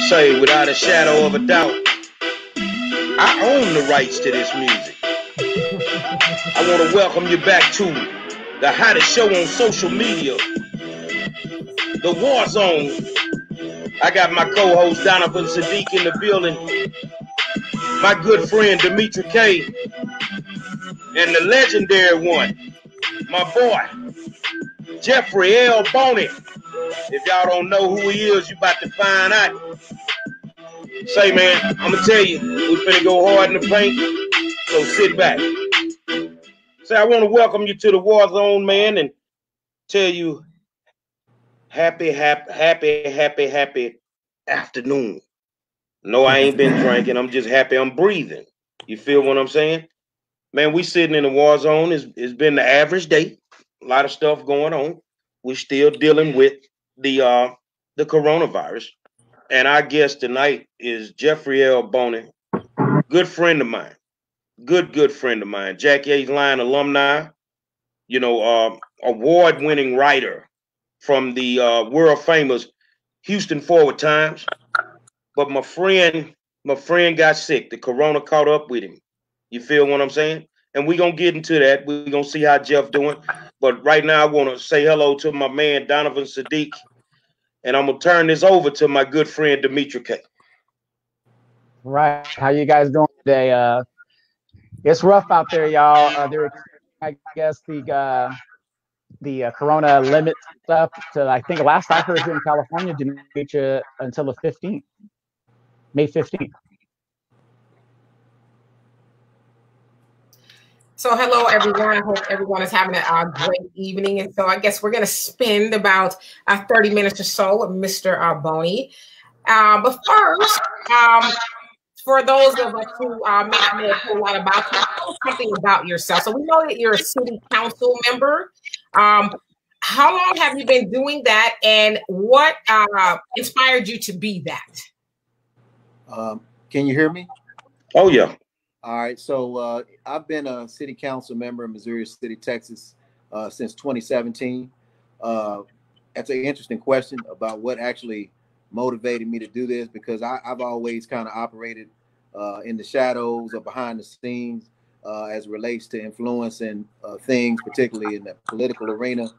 say without a shadow of a doubt, I own the rights to this music. I want to welcome you back to the hottest show on social media, The War Zone. I got my co-host Donovan Sadiq in the building, my good friend Demetra Kaye, and the legendary one, my boy, Jeffery Boney. If y'all don't know who he is, you about to find out. Say, man, I'm going to tell you, we finna go hard in the paint, so sit back. Say, I want to welcome you to the War Zone, man, and tell you happy afternoon. No, I ain't been drinking. I'm just happy I'm breathing. You feel what I'm saying? Man, we sitting in the War Zone. It's been the average day. A lot of stuff going on. We're still dealing with the coronavirus. And our guest tonight is Jeffery Boney, good friend of mine. Good friend of mine. Jack Yates Line alumni, award-winning writer from the world famous Houston Forward Times. But my friend got sick. The corona caught up with him. You feel what I'm saying? And we're gonna get into that. We're gonna see how Jeff doing. But right now I want to say hello to my man Donovan Sadiq. And I'm gonna turn this over to my good friend Demetra Kaye. Right. How you guys doing today? It's rough out there, y'all. I guess the corona limit stuff to, I think last I heard here in California, didn't reach until the 15th, May 15th. So hello, everyone. I hope everyone is having a great evening. And so I guess we're going to spend about 30 minutes or so with Mr. Boney. But first, for those of us who may not know a whole lot about you, tell us something about yourself. So we know that you're a city council member. How long have you been doing that, and what inspired you to be that? Can you hear me? Oh, yeah. All right. So I've been a city council member in Missouri City, Texas, since 2017. That's an interesting question about what actually motivated me to do this, because I've always kind of operated in the shadows or behind the scenes as it relates to influencing things, particularly in the political arena.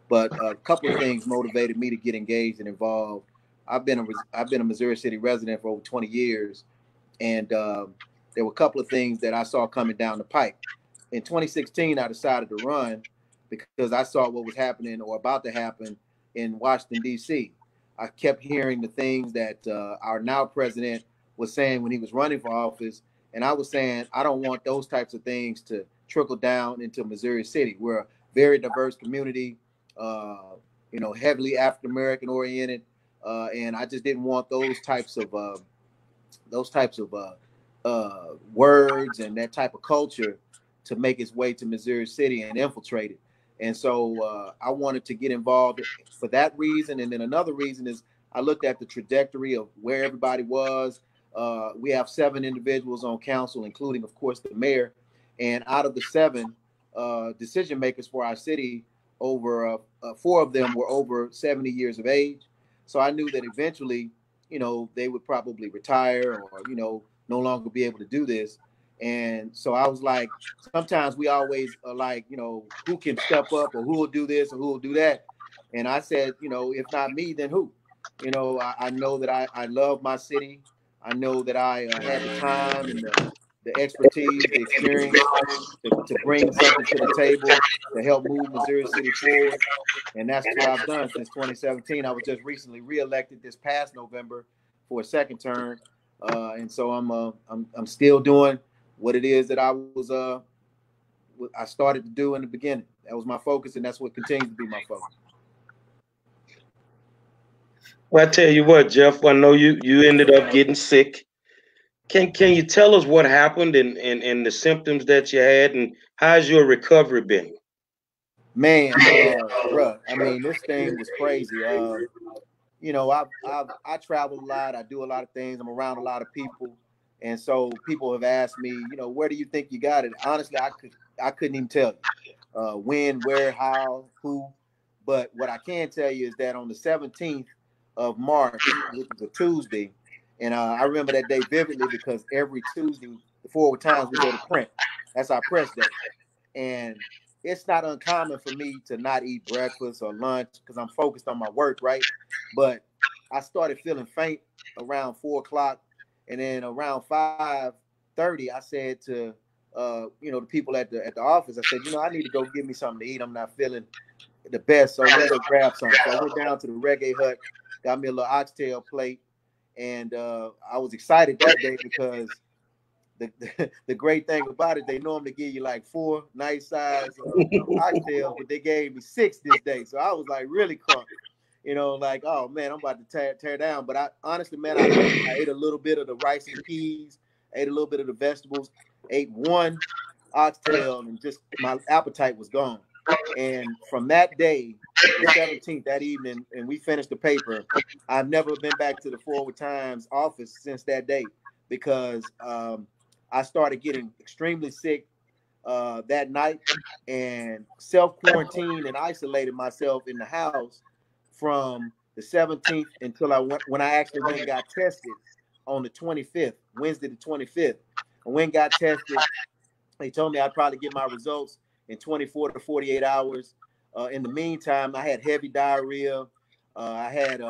But a couple of things motivated me to get engaged and involved. I've been a Missouri City resident for over 20 years, and there were a couple of things that I saw coming down the pipe. In 2016, I decided to run because I saw what was happening or about to happen in Washington, D.C. I kept hearing the things that our now president was saying when he was running for office. And I was saying, I don't want those types of things to trickle down into Missouri City. We're a very diverse community, heavily African-American oriented. And I just didn't want those types of words and that type of culture to make its way to Missouri City and infiltrate it. And so I wanted to get involved for that reason. And then another reason is I looked at the trajectory of where everybody was. We have 7 individuals on council, including, of course, the mayor. And out of the 7 decision makers for our city, over 4 of them were over 70 years of age. So I knew that eventually, they would probably retire or, no longer be able to do this. And so I was like, sometimes we always are like, who can step up or who will do this or who will do that. And I said, if not me, then who? I know that I love my city. I know that I had the time and the expertise, the experience to bring something to the table to help move Missouri City forward. And that's what I've done since 2017. I was just recently reelected this past November for a second term. And so I'm still doing what it is that I started to do in the beginning. That was my focus, and that's what continues to be my focus. Well, I tell you what, Jeff, I know you ended up getting sick. Can you tell us what happened and the symptoms that you had, and how's your recovery been? Man, bruh, I mean, this thing was crazy. I travel a lot. I do a lot of things. I'm around a lot of people. And so people have asked me, where do you think you got it? Honestly, I couldn't even tell you when, where, how, who. But what I can tell you is that on the 17th of March, which was a Tuesday, And I remember that day vividly because every Tuesday, the Forward Times would go to print. That's our press day. And it's not uncommon for me to not eat breakfast or lunch because I'm focused on my work, right? But I started feeling faint around 4 o'clock. And then around 5:30, I said to the people at the office, I said, I need to go get me something to eat. I'm not feeling the best, so let me go grab something. So I went down to the Reggae Hut, got me a little oxtail plate, and I was excited that day because the great thing about it, they normally give you like 4 nice size oxtails, but they gave me 6 this day. So I was like really crunk, like, oh man, I'm about to tear down. But I honestly, man, I ate a little bit of the rice and peas, ate a little bit of the vegetables, ate 1 oxtail, and just my appetite was gone. And from that day, the 17th, that evening, and we finished the paper, I've never been back to the Forward Times office since that day because I started getting extremely sick that night and self-quarantined and isolated myself in the house from the 17th until when I actually went and got tested on the 25th, Wednesday the 25th. I went and got tested. They told me I'd probably get my results in 24 to 48 hours. In the meantime, I had heavy diarrhea. I had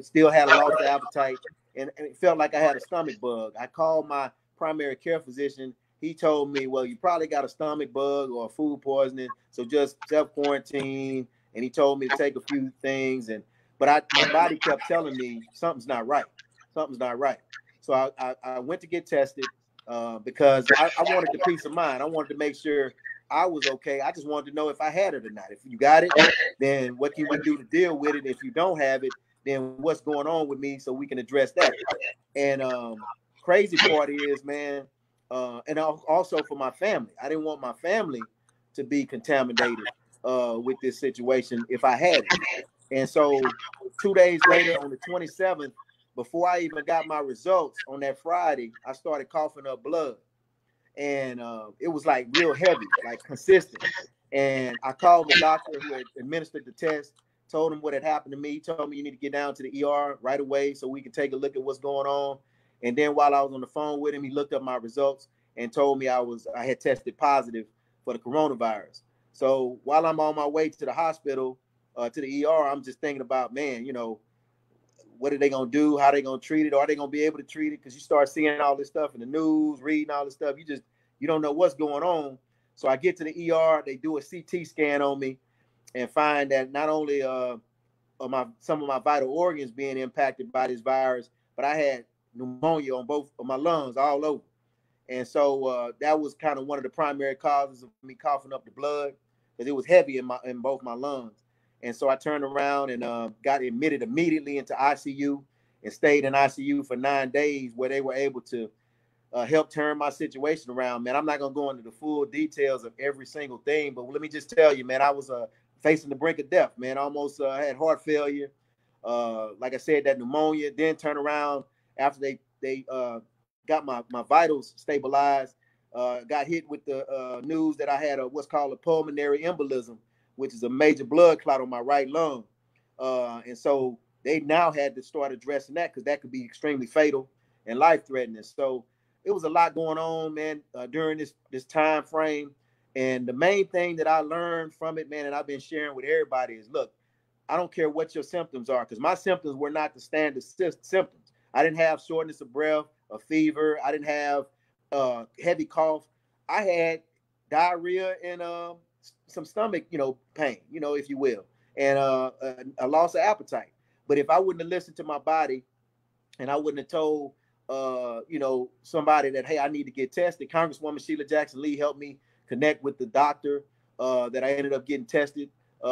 still had a loss of appetite, and it felt like I had a stomach bug. I called my primary care physician. He told me, well, you probably got a stomach bug or food poisoning, so just self-quarantine. And he told me to take a few things, but my body kept telling me something's not right. Something's not right. So I went to get tested because I wanted the peace of mind. I wanted to make sure I was okay. I just wanted to know if I had it or not. If you got it, then what can we do to deal with it? If you don't have it, then what's going on with me so we can address that. And crazy part is, man, and also for my family, I didn't want my family to be contaminated with this situation if I had it. And so 2 days later, on the 27th, before I even got my results on that Friday, I started coughing up blood. And it was like real heavy, like consistent. And I called the doctor who had administered the test, told him what had happened to me. He told me you need to get down to the ER right away so we can take a look at what's going on. And then while I was on the phone with him, he looked up my results and told me I had tested positive for the coronavirus. So while I'm on my way to the hospital, to the ER, I'm just thinking about, man, what are they going to do? How are they going to treat it? Or are they going to be able to treat it? Because you start seeing all this stuff in the news, reading all this stuff. You don't know what's going on. So I get to the ER. They do a CT scan on me and find that not only some of my vital organs being impacted by this virus, but I had pneumonia on both of my lungs all over. And so that was kind of one of the primary causes of me coughing up the blood because it was heavy in both my lungs. And so I turned around and got admitted immediately into ICU and stayed in ICU for 9 days where they were able to help turn my situation around. Man, I'm not going to go into the full details of every single thing, but let me just tell you, man, I was facing the brink of death, man. I almost had heart failure. Like I said, that pneumonia, then turn around after they got my vitals stabilized, got hit with the news that I had what's called a pulmonary embolism, which is a major blood clot on my right lung. And so they now had to start addressing that because that could be extremely fatal and life-threatening. So it was a lot going on, man, during this time frame. And the main thing that I learned from it, man, and I've been sharing with everybody is, look, I don't care what your symptoms are, because my symptoms were not the standard symptoms. I didn't have shortness of breath, a fever. I didn't have heavy cough. I had diarrhea and some stomach, pain, if you will, and a loss of appetite. But if I wouldn't have listened to my body and I wouldn't have told, somebody that, hey, I need to get tested, Congresswoman Sheila Jackson Lee helped me connect with the doctor that I ended up getting tested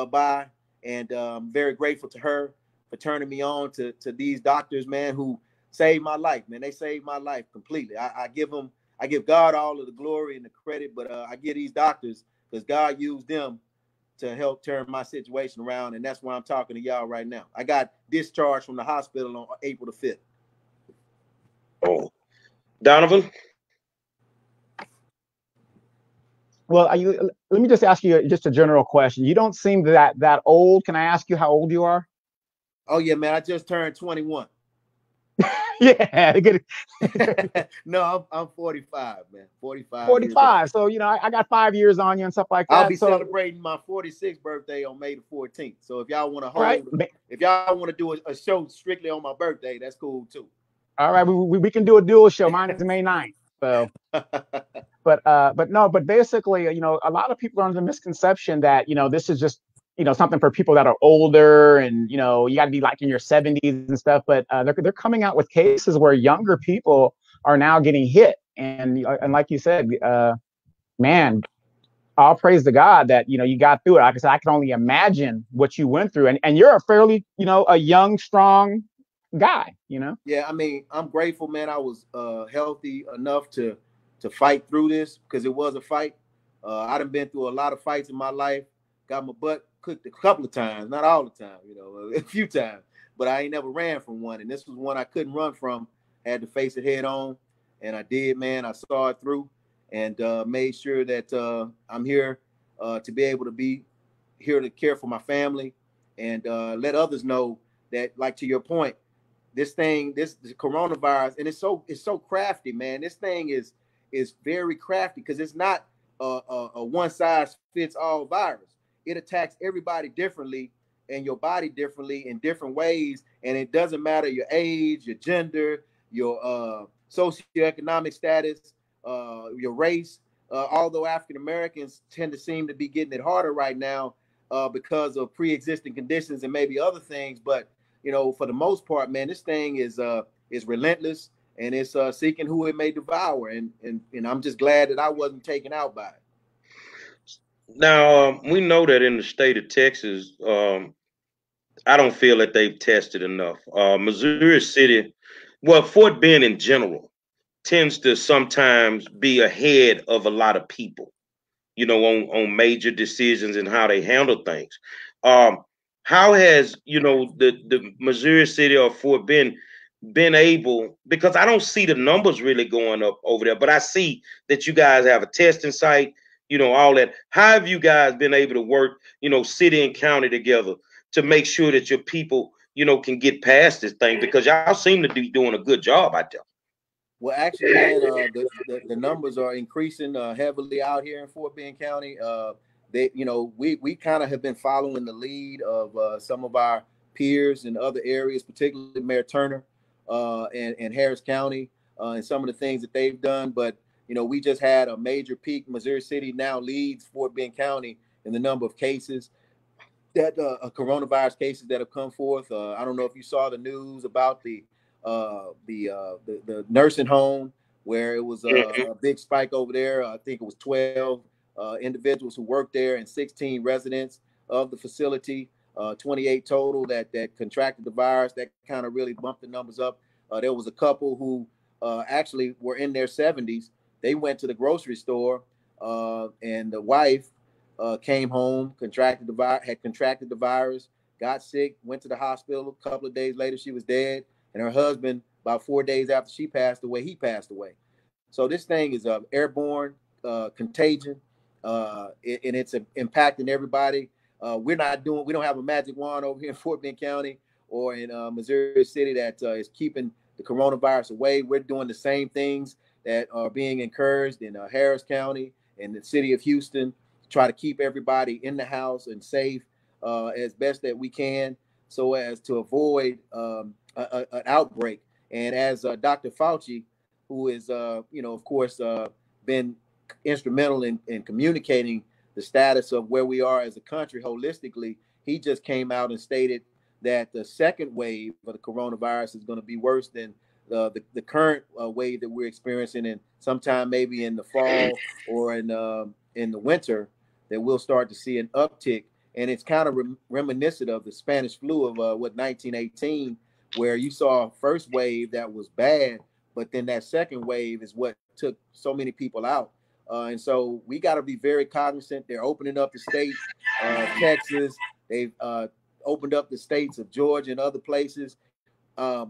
by. And I'm very grateful to her for turning me on to these doctors, man, who saved my life, man. They saved my life completely. I give God all of the glory and the credit, but I give these doctors because God used them to help turn my situation around. And that's why I'm talking to y'all right now. I got discharged from the hospital on April the 5th. Oh, Donovan? Well, let me just ask you just a general question. You don't seem that old. Can I ask you how old you are? Oh, yeah, man. I just turned 21. Yeah. No, I'm 45, man. 45 years 45. old. So, you know, I got 5 years on you and stuff like that. I'll be so, celebrating my 46th birthday on May the 14th. So if y'all want to all right. if y'all want to do a show strictly on my birthday, that's cool too. All right. We can do a dual show. Mine is May 9th. So, but basically, you know, a lot of people are under the misconception that, you know, this is just, you know, something for people that are older and, you know, you got to be like in your 70s and stuff. But they're coming out with cases where younger people are now getting hit. And like you said, man, all praise to God that, you know, you got through it. Like I said, I can only imagine what you went through. And you're a fairly, you know, a young, strong guy, you know? Yeah, I mean, I'm grateful, man. I was healthy enough to fight through this because it was a fight. I done been through a lot of fights in my life. Got my butt cooked a couple of times, not all the time, you know, a few times. But I ain't never ran from one, and this was one I couldn't run from. Had to face it head on, and I did, man. I saw it through, and made sure that I'm here to be able to be here to care for my family, and let others know that, like to your point, this coronavirus, and it's so crafty, man. This thing is very crafty because it's not a one size fits all virus. It attacks everybody differently and your body differently in different ways, and it doesn't matter your age, your gender, your socioeconomic status, your race. Although African Americans tend to seem to be getting it harder right now because of pre-existing conditions and maybe other things, but you know, for the most part, man, this thing is relentless, and it's seeking who it may devour, and I'm just glad that I wasn't taken out by it. Now, we know that in the state of Texas, I don't feel that they've tested enough. Missouri City, well, Fort Bend in general, tends to sometimes be ahead of a lot of people, you know, on major decisions and how they handle things. How has, you know, the Missouri City or Fort Bend been able, because I don't see the numbers really going up over there, but I see that you guys have a testing site, you know, all that. How have you guys been able to work, you know, city and county together to make sure that your people, you know, can get past this thing? Because y'all seem to be doing a good job out there. Well, actually, man, the numbers are increasing heavily out here in Fort Bend County. You know, we kind of have been following the lead of some of our peers in other areas, particularly Mayor Turner and Harris County, and some of the things that they've done. But you know, we just had a major peak. Missouri City now leads Fort Bend County in the number of cases that coronavirus cases that have come forth. I don't know if you saw the news about the nursing home where it was a big spike over there. I think it was 12 individuals who worked there and 16 residents of the facility, 28 total that contracted the virus. That kind of really bumped the numbers up. There was a couple who actually were in their 70s. They went to the grocery store and the wife came home, had contracted the virus, got sick, went to the hospital. A couple of days later, she was dead. And her husband, about 4 days after she passed away, he passed away. So this thing is airborne contagion, and it's impacting everybody. We don't have a magic wand over here in Fort Bend County or in Missouri City that is keeping the coronavirus away. We're doing the same things that are being encouraged in Harris County and the city of Houston to try to keep everybody in the house and safe as best that we can, so as to avoid an outbreak. And as Dr. Fauci, who is, of course, been instrumental in communicating the status of where we are as a country holistically, he just came out and stated that the second wave of the coronavirus is going to be worse than the current wave that we're experiencing, and sometime maybe in the fall or in the winter that we'll start to see an uptick. And it's kind of reminiscent of the Spanish flu of 1918, where you saw a first wave that was bad, but then that second wave is what took so many people out. And so we got to be very cognizant. They're opening up the state of Texas. They've opened up the states of Georgia and other places.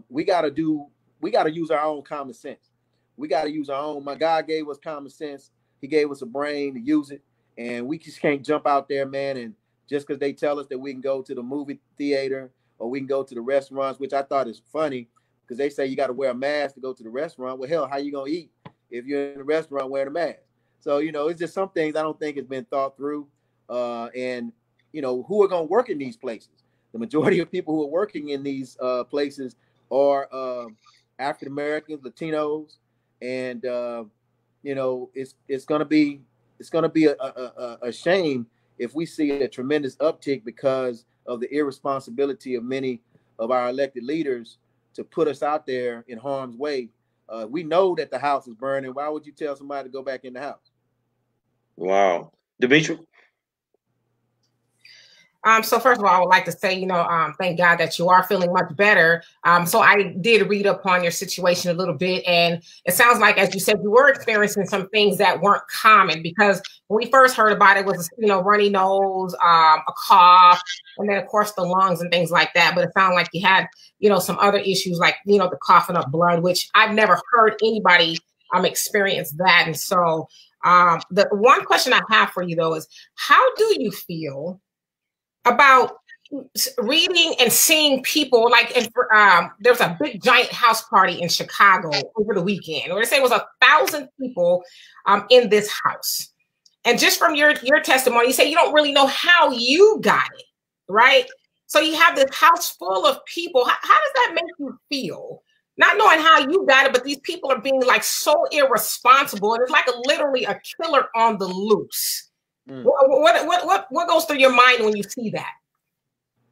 We got to use our own common sense. We got to use our own. My God gave us common sense. He gave us a brain to use it. And we just can't jump out there, man, and just because they tell us that we can go to the movie theater or we can go to the restaurants, which I thought is funny. because they say you got to wear a mask to go to the restaurant. Well, hell, how you gonna eat if you're in the restaurant wearing a mask? So, you know, it's just some things I don't think has been thought through. And, you know, who are going to work in these places? The majority of people who are working in these places are African Americans, Latinos, and you know, it's going to be a shame if we see a tremendous uptick because of the irresponsibility of many of our elected leaders to put us out there in harm's way. We know that the house is burning. Why would you tell somebody to go back in the house? Wow. Demetra? So first of all, I would like to say, you know, thank God that you are feeling much better. So I did read up on your situation a little bit, and it sounds like, as you said, you were experiencing some things that weren't common, because when we first heard about it was, you know, runny nose, a cough, and then of course the lungs and things like that. But it sounded like you had, you know, some other issues like, you know, the coughing up blood, which I've never heard anybody experience that. And so the one question I have for you though is, how do you feel about reading and seeing people like, there's a big giant house party in Chicago over the weekend, where they say it was 1,000 people in this house. And just from your testimony, you say you don't really know how you got it, right? So you have this house full of people. How does that make you feel? Not knowing how you got it, but these people are being like so irresponsible. And it's like literally a killer on the loose. What goes through your mind when you see that?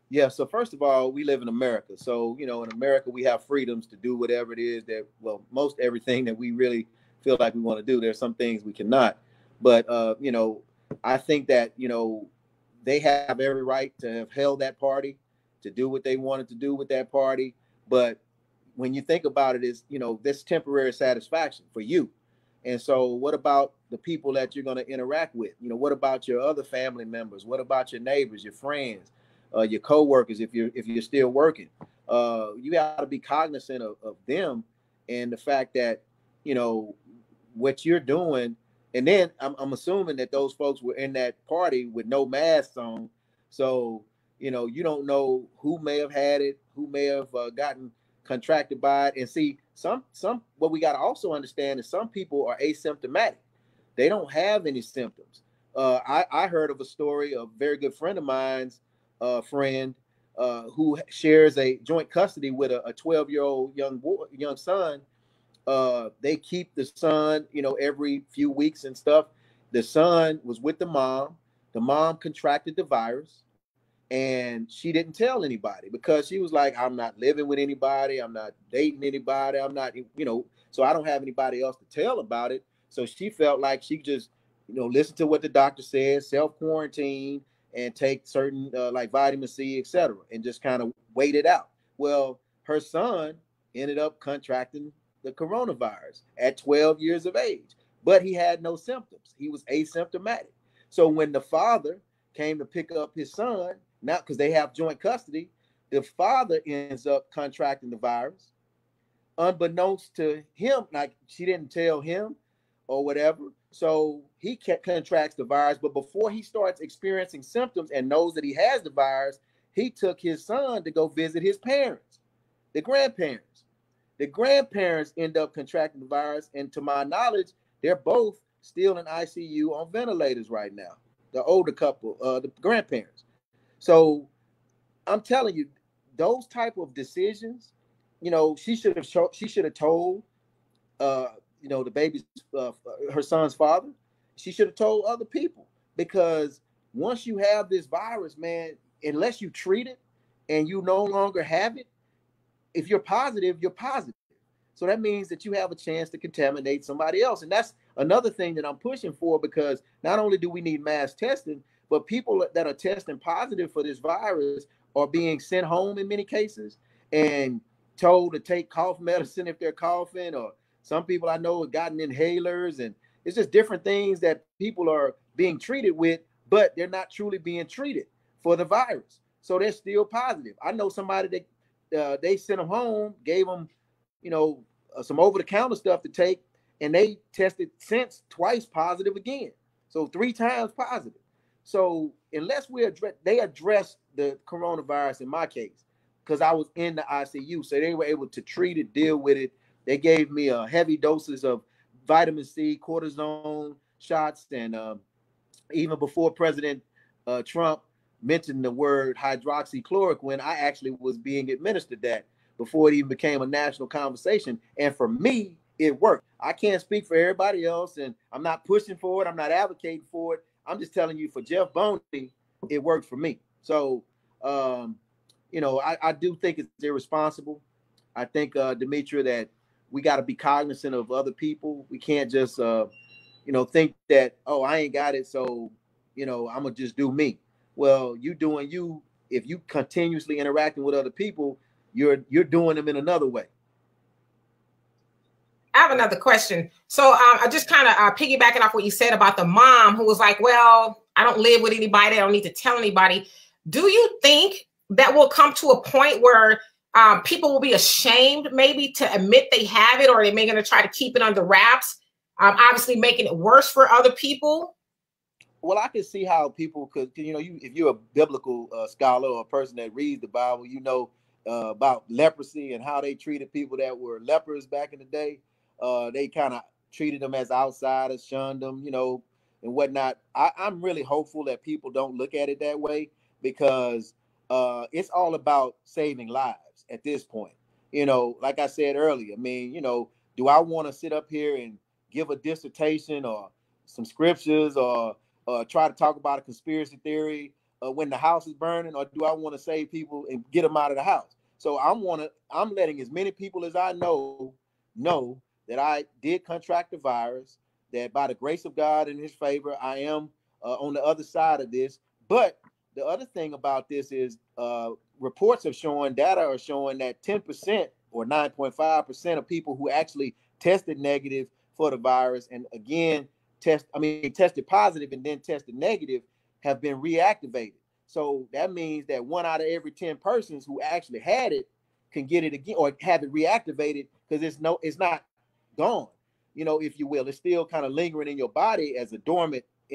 Yeah, so first of all, we live in America. So, you know, in America, we have freedoms to do whatever it is that, well, most everything that we really feel like we want to do. There's some things we cannot. But, you know, I think that, you know, they have every right to have held that party, to do what they wanted to do with that party. But when you think about it, is, you know, this temporary satisfaction for you. And so what about the people that you're going to interact with? You know, what about your other family members? What about your neighbors, your friends, your coworkers, if you're still working? You got to be cognizant of them and the fact that, you know, what you're doing. And then I'm assuming that those folks were in that party with no masks on. So, you know, you don't know who may have had it, who may have gotten contracted by it. And see, some what we got to also understand is some people are asymptomatic. They don't have any symptoms. I heard of a story of a very good friend of mine's friend who shares a joint custody with a 12-year-old young son. They keep the son, you know, every few weeks and stuff. The son was with the mom. The mom contracted the virus, and she didn't tell anybody because she was like, I'm not living with anybody. I'm not dating anybody. I'm not, you know, so I don't have anybody else to tell about it. So she felt like she just, you know, listen to what the doctor says, self-quarantine, and take certain like vitamin C, etc., and just kind of wait it out. Well, her son ended up contracting the coronavirus at 12 years of age, but he had no symptoms. He was asymptomatic. So when the father came to pick up his son, not because they have joint custody, the father ends up contracting the virus, unbeknownst to him. Like, she didn't tell him or whatever. So he contracts the virus, but before he starts experiencing symptoms and knows that he has the virus, he took his son to go visit his parents, the grandparents. The grandparents end up contracting the virus, and to my knowledge, they're both still in ICU on ventilators right now. The older couple, the grandparents. So I'm telling you, those type of decisions, you know, she should have told, you know, the baby's, her son's father. She should have told other people, because once you have this virus, man, unless you treat it and you no longer have it, if you're positive, you're positive. So that means that you have a chance to contaminate somebody else. And that's another thing that I'm pushing for, because not only do we need mass testing, but people that are testing positive for this virus are being sent home in many cases and told to take cough medicine if they're coughing, or some people I know have gotten inhalers, and it's just different things that people are being treated with, but they're not truly being treated for the virus. So they're still positive. I know somebody that they sent them home, gave them, you know, some over-the-counter stuff to take, and they tested since twice positive again. So 3 times positive. So unless they address the coronavirus in my case, because I was in the ICU. So they were able to treat it, deal with it. They gave me heavy doses of vitamin C, cortisone shots, and even before President Trump mentioned the word hydroxychloroquine, I actually was being administered that before it even became a national conversation. And for me, it worked. I can't speak for everybody else, and I'm not pushing for it. I'm not advocating for it. I'm just telling you, for Jeff Boney, it worked for me. So, you know, I do think it's irresponsible. I think, Demetra, that we got to be cognizant of other people. We can't just, you know, think that, oh, I ain't got it, so, you know, I'm going to just do me. Well, you doing you. If you continuously interacting with other people, you're doing them in another way. I have another question. So I just kind of piggybacking off what you said about the mom who was like, well, I don't live with anybody. I don't need to tell anybody. Do you think that will come to a point where people will be ashamed maybe to admit they have it, or they may going to try to keep it under wraps, obviously making it worse for other people? Well, I can see how people could, you know, if you're a biblical scholar or a person that reads the Bible, you know about leprosy and how they treated people that were lepers back in the day. They kind of treated them as outsiders, shunned them, you know, and whatnot. I'm really hopeful that people don't look at it that way, because it's all about saving lives at this point. You know, like I said earlier, I mean, you know, do I want to sit up here and give a dissertation or some scriptures or try to talk about a conspiracy theory when the house is burning, or do I want to save people and get them out of the house? So I'm letting as many people as I know that I did contract the virus, that by the grace of God and his favor, I am on the other side of this. But the other thing about this is reports are showing, data are showing that 10% or 9.5% of people who actually tested negative for the virus, and again, tested positive and then tested negative, have been reactivated. So that means that 1 out of every 10 persons who actually had it can get it again or have it reactivated, because it's not gone, you know, if you will. It's still kind of lingering in your body as in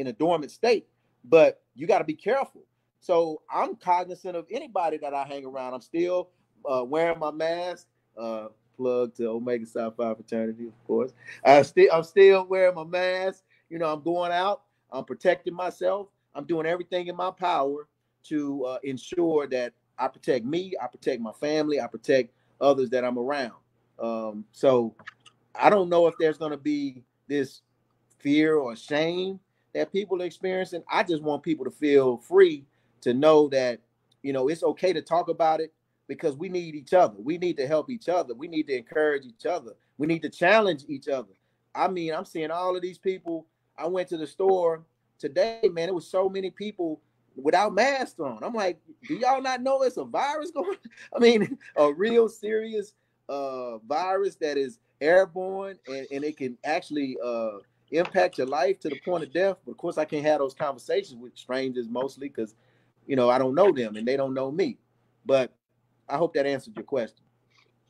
a dormant state, but you got to be careful. So I'm cognizant of anybody that I hang around. I'm still wearing my mask, plug to Omega Psi Phi fraternity, of course. I'm still wearing my mask. You know, I'm going out, I'm protecting myself. I'm doing everything in my power to ensure that I protect me, I protect my family, I protect others that I'm around. So I don't know if there's going to be this fear or shame that people are experiencing. I just want people to feel free to know that, you know, it's okay to talk about it, because we need each other. We need to help each other. We need to encourage each other. We need to challenge each other. I mean, I'm seeing all of these people. I went to the store today, man. It was so many people without masks on. I'm like, do y'all not know it's a virus going? I mean, a real serious virus that is airborne, and it can actually impact your life to the point of death. But of course, I can't have those conversations with strangers mostly, because, you know, I don't know them and they don't know me. But I hope that answered your question.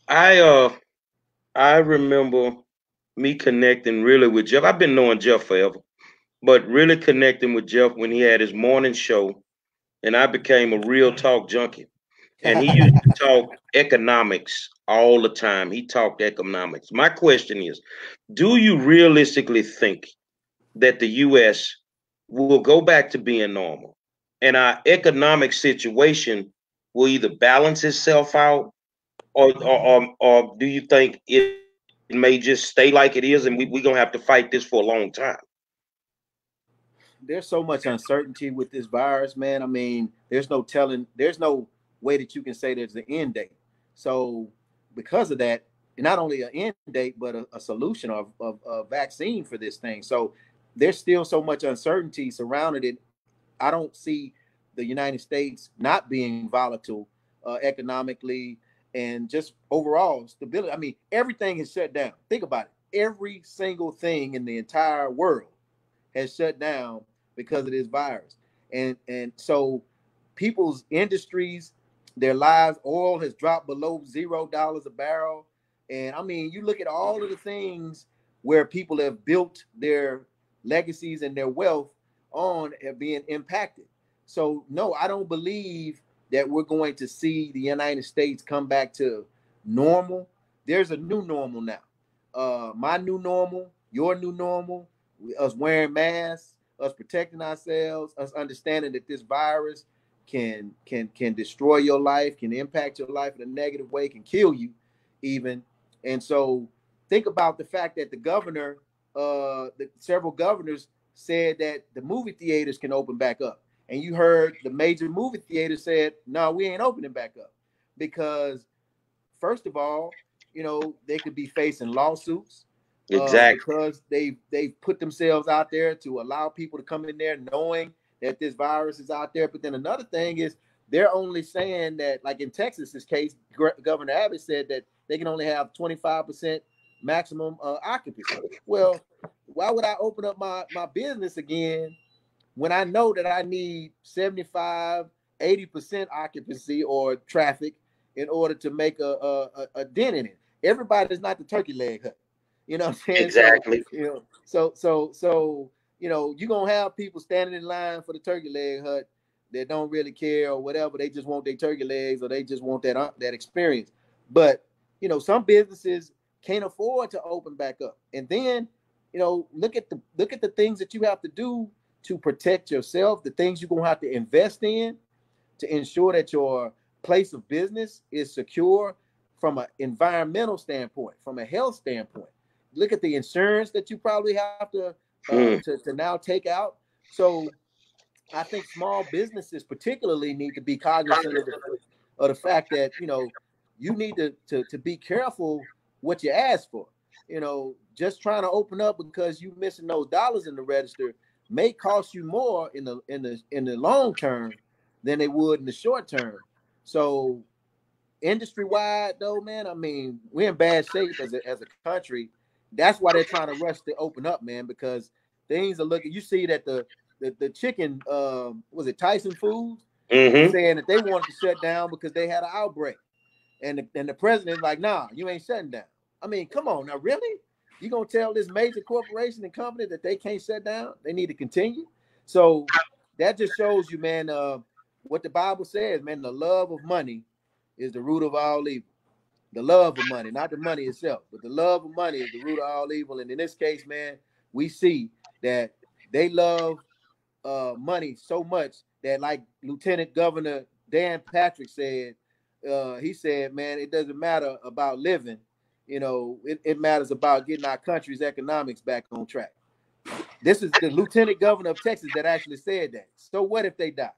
I remember me connecting really with Jeff. I've been knowing Jeff forever, but really connecting with Jeff when he had his morning show, and I became a real talk junkie. And he used to talk economics all the time. He talked economics. My question is, do you realistically think that the U.S. will go back to being normal, and our economic situation will either balance itself out, or do you think it may just stay like it is, and we're going to have to fight this for a long time? There's so much uncertainty with this virus, man. I mean, there's no telling, there's no way that you can say there's an end date. So because of that, not only an end date, but a solution of a vaccine for this thing. So there's still so much uncertainty surrounding it. I don't see the United States not being volatile economically and just overall stability. I mean, everything is shut down. Think about it. Every single thing in the entire world has shut down because of this virus. And so people's industries, their lives, oil has dropped below $0 a barrel. And I mean, you look at all of the things where people have built their legacies and their wealth on being impacted. So no, I don't believe that we're going to see the United States come back to normal. There's a new normal now. My new normal, your new normal, us wearing masks, us protecting ourselves, us understanding that this virus can destroy your life, can impact your life in a negative way, can kill you even. And so think about the fact that the governor, several governors said that the movie theaters can open back up. And you heard the major movie theaters said, no, we ain't opening back up. Because first of all, you know, they could be facing lawsuits. Exactly. Because they've put themselves out there to allow people to come in there knowing that this virus is out there. But then another thing is they're only saying that, like in Texas's case, Governor Abbott said that they can only have 25% maximum occupancy. Well, why would I open up my business again when I know that I need 75, 80% occupancy or traffic in order to make a dent in it? Everybody's not the turkey leg hut. You know what I'm saying? Exactly. So, you know, so you know, you're gonna have people standing in line for the turkey leg hut that don't really care or whatever. They just want their turkey legs, or they just want that experience. But you know, some businesses can't afford to open back up. And then, you know, look at the things that you have to do to protect yourself, the things you're gonna have to invest in to ensure that your place of business is secure from an environmental standpoint, from a health standpoint. Look at the insurance that you probably have to now take out. So I think small businesses particularly need to be cognizant of the fact that, you know, you need to be careful what you ask for. You know, just trying to open up because you missing those dollars in the register may cost you more in the long term than they would in the short term. So industry wide though, man, I mean, we're in bad shape as a country. That's why they're trying to rush to open up, man, because things are looking. You see that the chicken, was it Tyson Foods, saying that they wanted to shut down because they had an outbreak, and the president's like, nah, you ain't shutting down. I mean, come on now, really? You gonna tell this major corporation and company that they can't shut down? They need to continue. So that just shows you, man, what the Bible says, man. The love of money is the root of all evil. The love of money, not the money itself, but the love of money is the root of all evil. And in this case, man, we see that they love money so much that, like Lieutenant Governor Dan Patrick said, he said, man, it doesn't matter about living. You know, it matters about getting our country's economics back on track. This is the Lieutenant Governor of Texas that actually said that. So what if they die?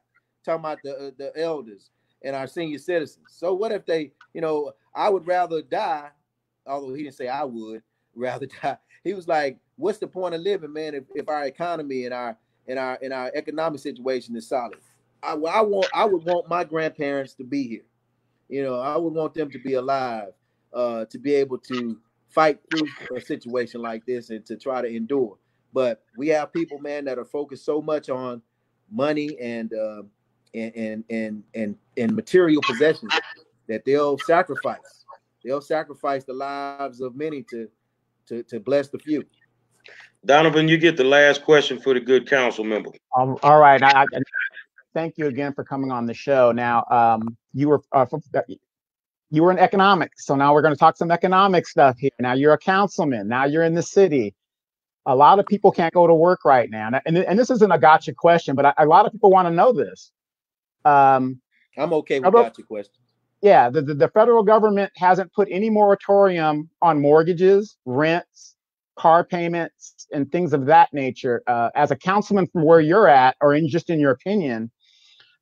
Talking about the elders and our senior citizens. So what if they, you know, I would rather die, although he didn't say I would rather die. He was like, what's the point of living, man, if our economy and our economic situation is solid? I would want my grandparents to be here. You know, I would want them to be alive, to be able to fight through a situation like this and to try to endure. But we have people, man, that are focused so much on money and material possessions that they'll sacrifice the lives of many to bless the few. Donovan, you get the last question for the good council member. All right. I thank you again for coming on the show. Now, you were in economics, so now we're going to talk some economic stuff here. Now you're a councilman. Now you're in the city. A lot of people can't go to work right now, and this isn't a gotcha question, but a lot of people want to know this. I'm okay with gotcha questions. Yeah, the federal government hasn't put any moratorium on mortgages, rents, car payments, and things of that nature. As a councilman from where you're at, or just in your opinion,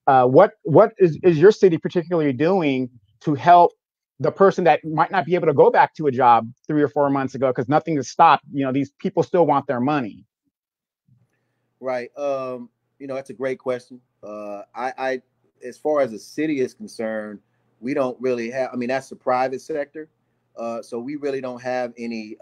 what is your city particularly doing to help the person that might not be able to go back to a job 3 or 4 months ago because nothing has stopped? You know, these people still want their money. Right. You know, that's a great question. I as far as the city is concerned, we don't really have, I mean, that's the private sector. So we really don't have any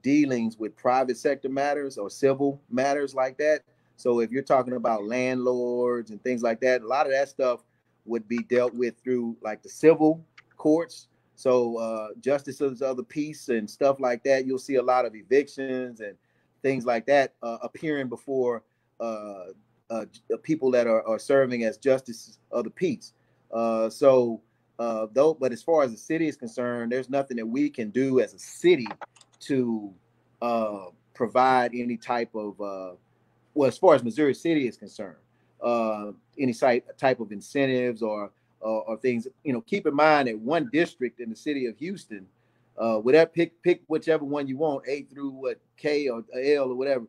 dealings with private sector matters or civil matters like that. So if you're talking about landlords and things like that, a lot of that stuff would be dealt with through like the civil courts. So justices of the peace and stuff like that, you'll see a lot of evictions and things like that appearing before people that are serving as justices of the peace. But as far as the city is concerned, there's nothing that we can do as a city to provide any type of well, as far as Missouri City is concerned, any type of incentives or things. You know, keep in mind that one district in the city of Houston, whatever pick whichever one you want, A through what K or L or whatever,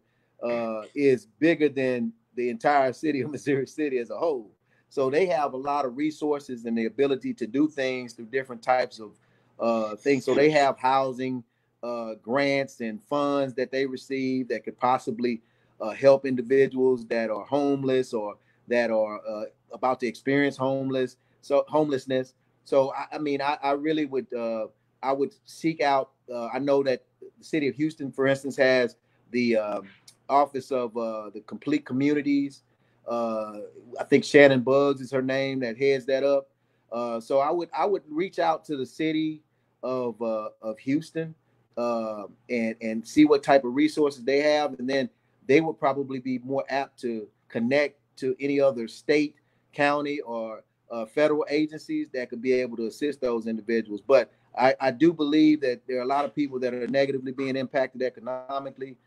is bigger than the entire city of Missouri City as a whole. So they have a lot of resources and the ability to do things through different types of things. So they have housing grants and funds that they receive that could possibly help individuals that are homeless or that are about to experience homelessness. So I mean, I really would I would seek out. I know that the city of Houston, for instance, has the Office of the Complete Communities. I think Shannon Buggs is her name that heads that up. So I would reach out to the city of Houston and see what type of resources they have, and then they would probably be more apt to connect to any other state, county, or federal agencies that could be able to assist those individuals. But I do believe that there are a lot of people that are negatively being impacted economically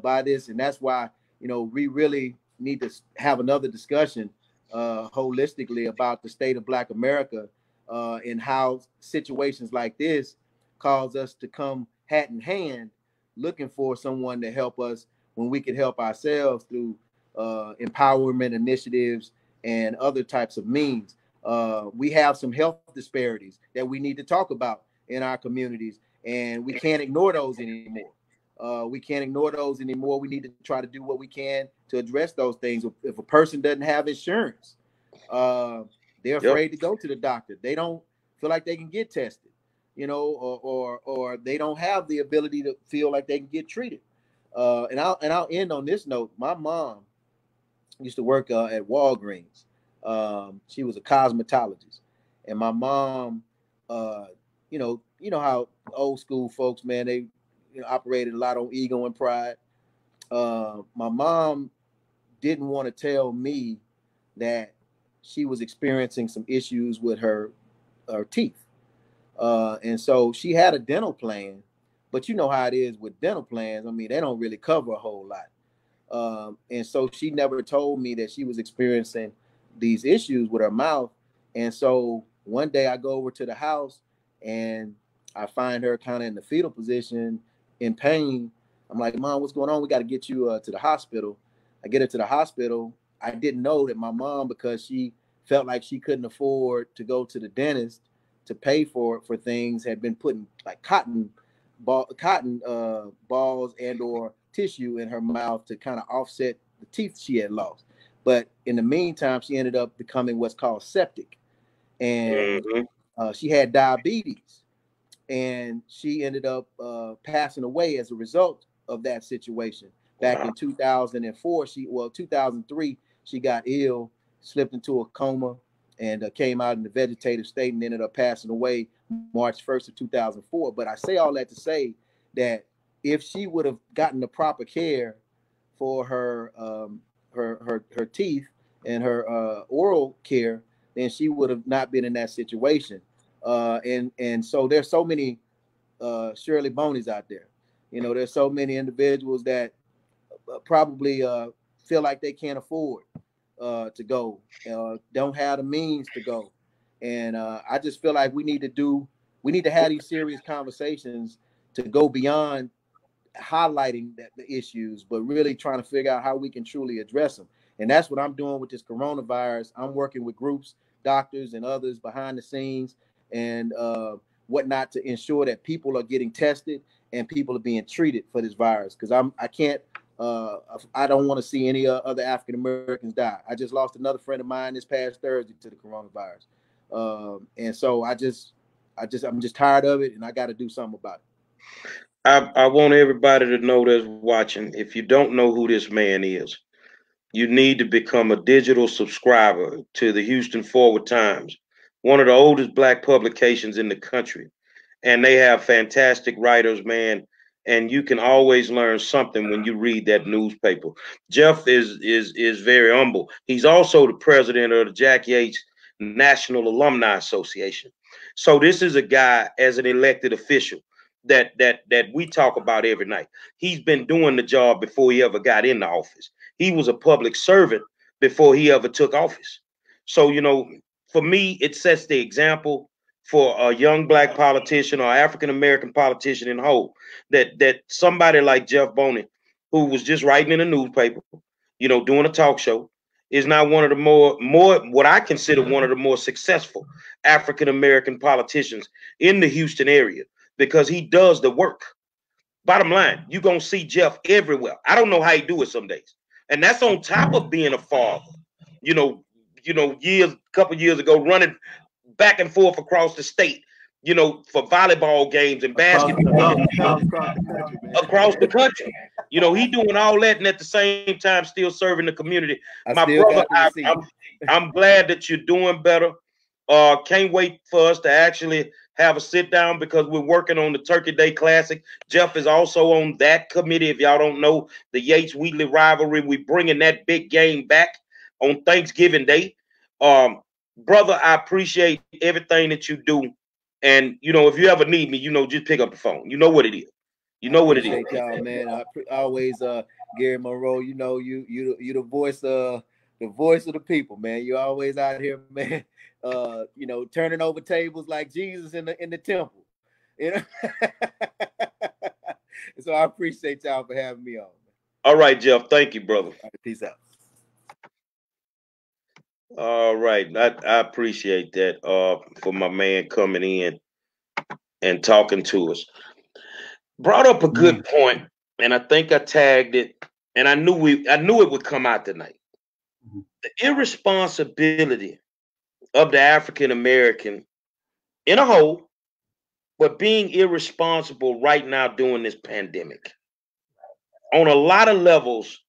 by this, and that's why, you know, we really need to have another discussion holistically about the state of Black America and how situations like this cause us to come hat in hand looking for someone to help us when we can help ourselves through empowerment initiatives and other types of means. We have some health disparities that we need to talk about in our communities, and we can't ignore those anymore. We can't ignore those anymore. We need to try to do what we can to address those things. If a person doesn't have insurance, they're afraid to go to the doctor. They don't feel like they can get tested, you know, or they don't have the ability to feel like they can get treated. And I'll end on this note. My mom used to work at Walgreens. She was a cosmetologist, and my mom, you know how old school folks, man, they operated a lot on ego and pride. My mom didn't want to tell me that she was experiencing some issues with her teeth, and so she had a dental plan. But you know how it is with dental plans. I mean, they don't really cover a whole lot. And so she never told me that she was experiencing these issues with her mouth. And so one day I go over to the house and I find her kind of in the fetal position in pain. I'm like, Mom, what's going on? We got to get you to the hospital. I get her to the hospital. I didn't know that my mom, because she felt like she couldn't afford to go to the dentist to pay for things, had been putting like cotton balls and or tissue in her mouth to kind of offset the teeth she had lost. But in the meantime, she ended up becoming what's called septic, and she had diabetes, and she ended up passing away as a result of that situation. Back in 2004, 2003, she got ill, slipped into a coma, and came out in the vegetative state and ended up passing away March 1st of 2004. But I say all that to say that if she would have gotten the proper care for her her teeth and her oral care, then she would have not been in that situation. And so there's so many Shirley Boneys out there. You know, there's so many individuals that probably feel like they can't afford to go, don't have the means to go. And I just feel like we need to have these serious conversations to go beyond highlighting the issues, but really trying to figure out how we can truly address them. And that's what I'm doing with this coronavirus. I'm working with groups, doctors, and others behind the scenes and whatnot to ensure that people are getting tested and people are being treated for this virus. Because I don't want to see any other African Americans die. I just lost another friend of mine this past Thursday to the coronavirus, and so I'm just tired of it, and I got to do something about it. I want everybody to know that's watching. If you don't know who this man is, you need to become a digital subscriber to the Houston Forward Times, one of the oldest Black publications in the country. And they have fantastic writers, man. and you can always learn something when you read that newspaper. Jeff is very humble. He's also the president of the Jack Yates National Alumni Association. So this is a guy, as an elected official, that we talk about every night. He's been doing the job before he ever got in the office. He was a public servant before he ever took office. So, you know, for me, it sets the example for a young black politician or African-American politician in whole, that somebody like Jeff Boney, who was just writing in a newspaper, you know, doing a talk show, is now one of the more what I consider one of the more successful African-American politicians in the Houston area, because he does the work. Bottom line, you're going to see Jeff everywhere. I don't know how he do it some days. And that's on top of being a father. You know, couple years ago, running back and forth across the state, you know, for volleyball games and basketball across the country. You know, he doing all that, and at the same time still serving the community. My brother, I'm glad that you're doing better. Can't wait for us to actually have a sit down, because we're working on the Turkey Day Classic. Jeff is also on that committee. If y'all don't know, the Yates Wheatley rivalry, we bringing that big game back on Thanksgiving Day. Brother, I appreciate everything that you do. And, you know, if you ever need me, you know, just pick up the phone. You know what it is. You know what it is. Y'all, man. I always, Gary Monroe, you know, you the voice of the people, man. You always out here, man. You know, turning over tables like Jesus in the temple. You know. So I appreciate y'all for having me on. All right, Jeff. Thank you, brother. Right, peace out. All right. I appreciate that for my man coming in and talking to us. Brought up a good point, and I think I tagged it, and I knew it would come out tonight. The irresponsibility of the African American in a whole, but being irresponsible right now during this pandemic. On a lot of levels,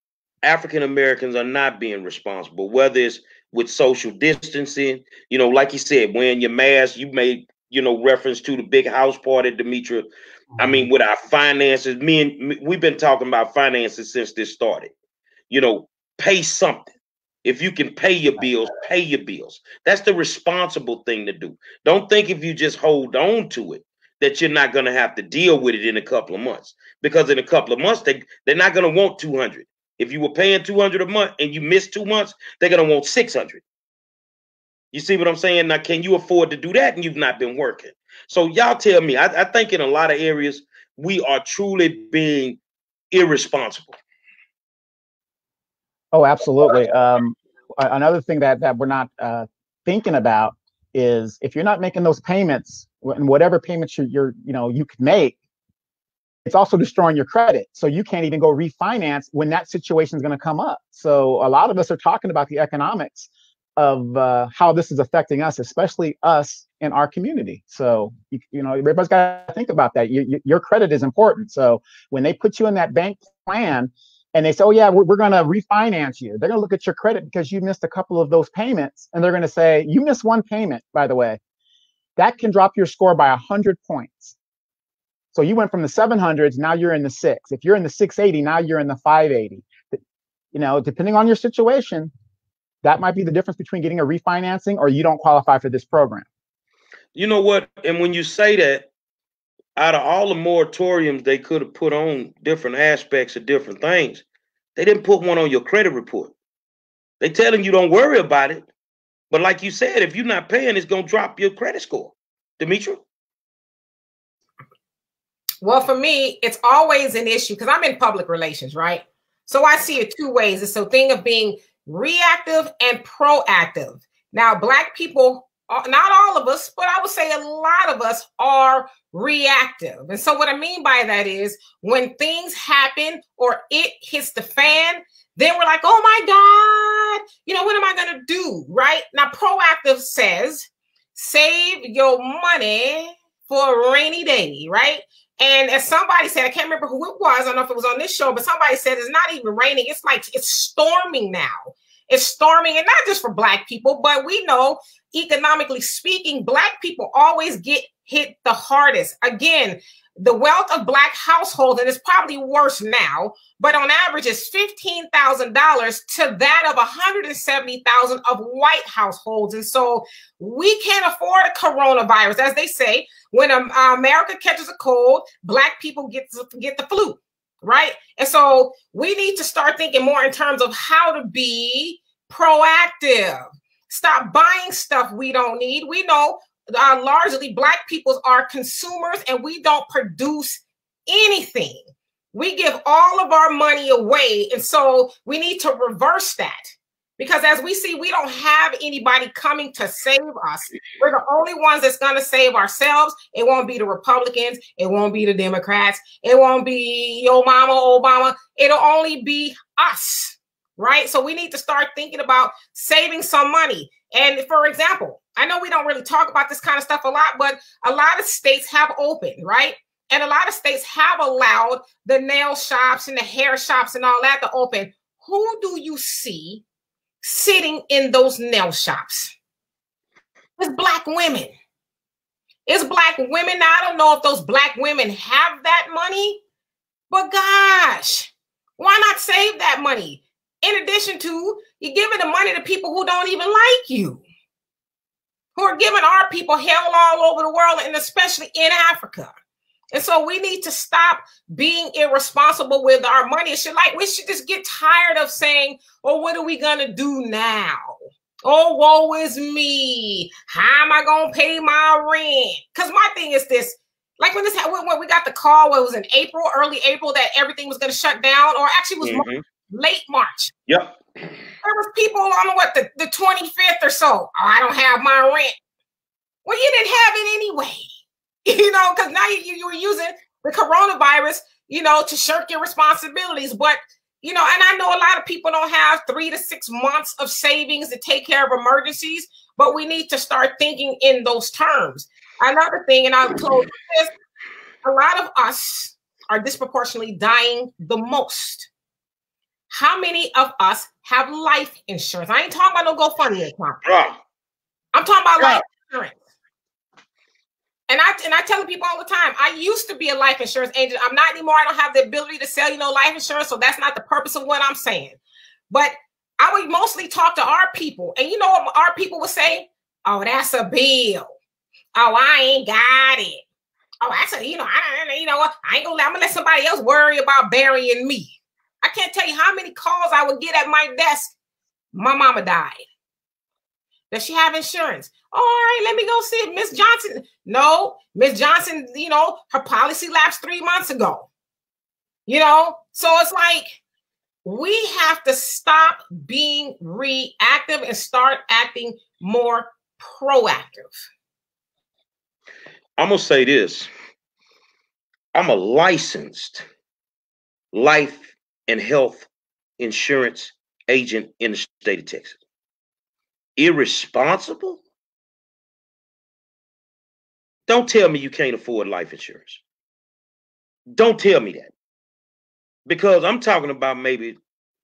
African Americans are not being responsible, whether it's with social distancing, you know, like you said, wearing your mask. You made, you know, reference to the big house party, Demetra. I mean, with our finances, we've been talking about finances since this started. You know, pay something. If you can pay your bills, pay your bills. That's the responsible thing to do. Don't think if you just hold on to it that you're not going to have to deal with it in a couple of months. Because in a couple of months, they're not going to want 200. If you were paying 200 a month and you missed 2 months, they're going to want 600. You see what I'm saying? Now, can you afford to do that? And you've not been working. So y'all tell me, I think in a lot of areas, we are truly being irresponsible. Oh, absolutely. Another thing that we're not thinking about is, if you're not making those payments, and whatever payments you can make, it's also destroying your credit. So you can't even go refinance when that situation is going to come up. So a lot of us are talking about the economics of how this is affecting us, especially us in our community. So, you know, everybody's got to think about that. Your credit is important. So when they put you in that bank plan and they say, oh, yeah, we're going to refinance you, they're going to look at your credit because you missed a couple of those payments. And they're going to say, you missed one payment, by the way. That can drop your score by 100 points. So you went from the 700s, now you're in the 6. If you're in the 680, now you're in the 580. You know, depending on your situation, that might be the difference between getting a refinancing or you don't qualify for this program. You know what? And when you say that, out of all the moratoriums they could have put on different aspects of different things, they didn't put one on your credit report. They telling you don't worry about it. But like you said, if you're not paying, it's going to drop your credit score. Demetra? Well, for me, it's always an issue because I'm in public relations, right? So I see it two ways. It's a thing of being reactive and proactive. Now, Black people, not all of us, but I would say a lot of us are reactive. And so what I mean by that is when things happen or it hits the fan, then we're like, oh my God, you know, what am I going to do? Right? Now, proactive says, save your money for a rainy day, right? And as somebody said, I can't remember who it was, I don't know if it was on this show, but somebody said it's not even raining. It's like it's storming now. It's storming, and not just for Black people, but we know, economically speaking, Black people always get hit the hardest. Again, the wealth of Black households, and it's probably worse now, but on average is $15,000 to that of $170,000 of white households. And so we can't afford a coronavirus. As they say, when America catches a cold, Black people get the flu, right? And so we need to start thinking more in terms of how to be proactive. Stop buying stuff we don't need. We know largely Black people are consumers and we don't produce anything. We give all of our money away. And so we need to reverse that, because as we see, we don't have anybody coming to save us. We're the only ones that's going to save ourselves. It won't be the Republicans. It won't be the Democrats. It won't be your mama, Obama. It'll only be us, right? So we need to start thinking about saving some money. And for example, I know we don't really talk about this kind of stuff a lot, but a lot of states have opened, right? And a lot of states have allowed the nail shops and the hair shops and all that to open. Who do you see sitting in those nail shops? It's Black women. It's Black women. Now, I don't know if those Black women have that money, but gosh, why not save that money? In addition to, you're giving the money to people who don't even like you, who are giving our people hell all over the world, and especially in Africa. And so we need to stop being irresponsible with our money. We should just get tired of saying, oh, what are we going to do now? Oh, woe is me. How am I going to pay my rent? Because my thing is this, like when we got the call, what was in April, early April, that everything was going to shut down, or actually it was late March. Yep. There was people on the 25th or so. Oh, I don't have my rent. Well, you didn't have it anyway, because now you were using the coronavirus, to shirk your responsibilities. But, and I know a lot of people don't have 3 to 6 months of savings to take care of emergencies, but we need to start thinking in those terms. Another thing, and I'll close with this, a lot of us are disproportionately dying the most. How many of us have life insurance? I ain't talking about no GoFundMe account. I'm talking about life insurance. And I tell people all the time, I used to be a life insurance agent. I'm not anymore. I don't have the ability to sell, life insurance. So that's not the purpose of what I'm saying. But I would mostly talk to our people. And you know what our people would say? Oh, that's a bill. Oh, I ain't got it. Oh, that's a, I'm gonna let somebody else worry about burying me. I can't tell you how many calls I would get at my desk. My mama died. Does she have insurance? All right, let me go see Miss Johnson. No, Miss Johnson, her policy lapsed 3 months ago. So it's like we have to stop being reactive and start acting more proactive. I'm going to say this. I'm a licensed life and health insurance agent in the state of Texas. Irresponsible? Don't tell me you can't afford life insurance. Don't tell me that. Because I'm talking about maybe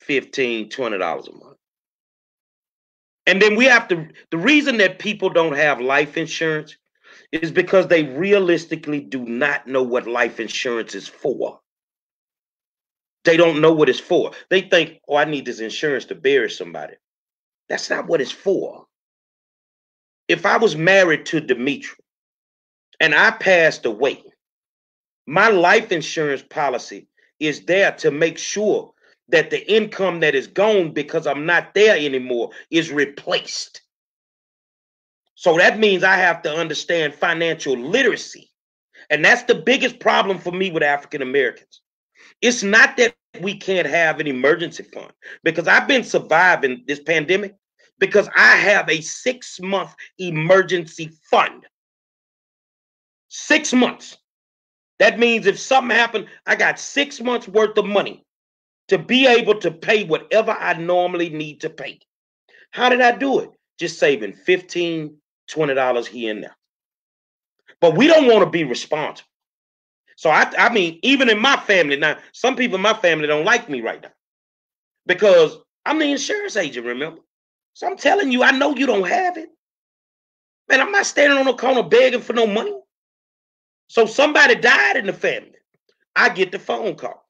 $15, $20 a month. And then we have to, the reason that people don't have life insurance is because they realistically do not know what life insurance is for. They don't know what it's for. They think, oh, I need this insurance to bury somebody. That's not what it's for. If I was married to Demetra and I passed away, my life insurance policy is there to make sure that the income that is gone because I'm not there anymore is replaced. So that means I have to understand financial literacy. And that's the biggest problem for me with African Americans. It's not that we can't have an emergency fund, because I've been surviving this pandemic because I have a 6-month emergency fund. 6 months. That means if something happened, I got 6 months worth of money to be able to pay whatever I normally need to pay. How did I do it? Just saving $15, $20 here and there. But we don't want to be responsible. So I mean, even in my family now, some people in my family don't like me right now because I'm the insurance agent, remember? So I'm telling you, I know you don't have it. Man, I'm not standing on the corner begging for no money. So somebody died in the family. I get the phone call.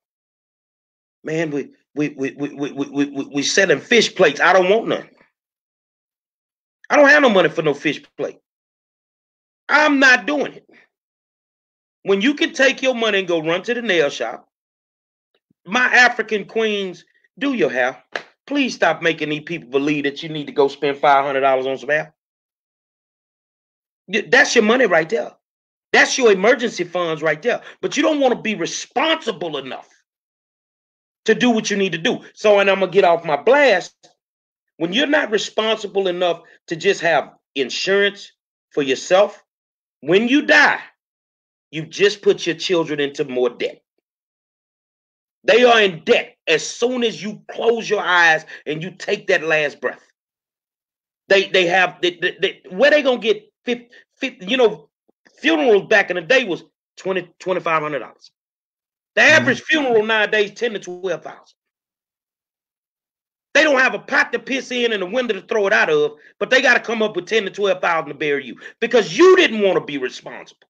Man, we selling fish plates. I don't want none. I don't have no money for no fish plate. I'm not doing it. When you can take your money and go run to the nail shop, my African queens, do your hair. Please stop making these people believe that you need to go spend $500 on some hair. That's your money right there. That's your emergency funds right there. But you don't want to be responsible enough to do what you need to do. So, and I'm going to get off my blast. When you're not responsible enough to just have insurance for yourself, when you die, you've just put your children into more debt. They are in debt as soon as you close your eyes and you take that last breath. They have, where they going to get 50, you know, funerals back in the day was $2,500. The average funeral nowadays, $10,000 to $12,000. They don't have a pot to piss in and a window to throw it out of, but they got to come up with $10,000 to $12,000 to bury you because you didn't want to be responsible.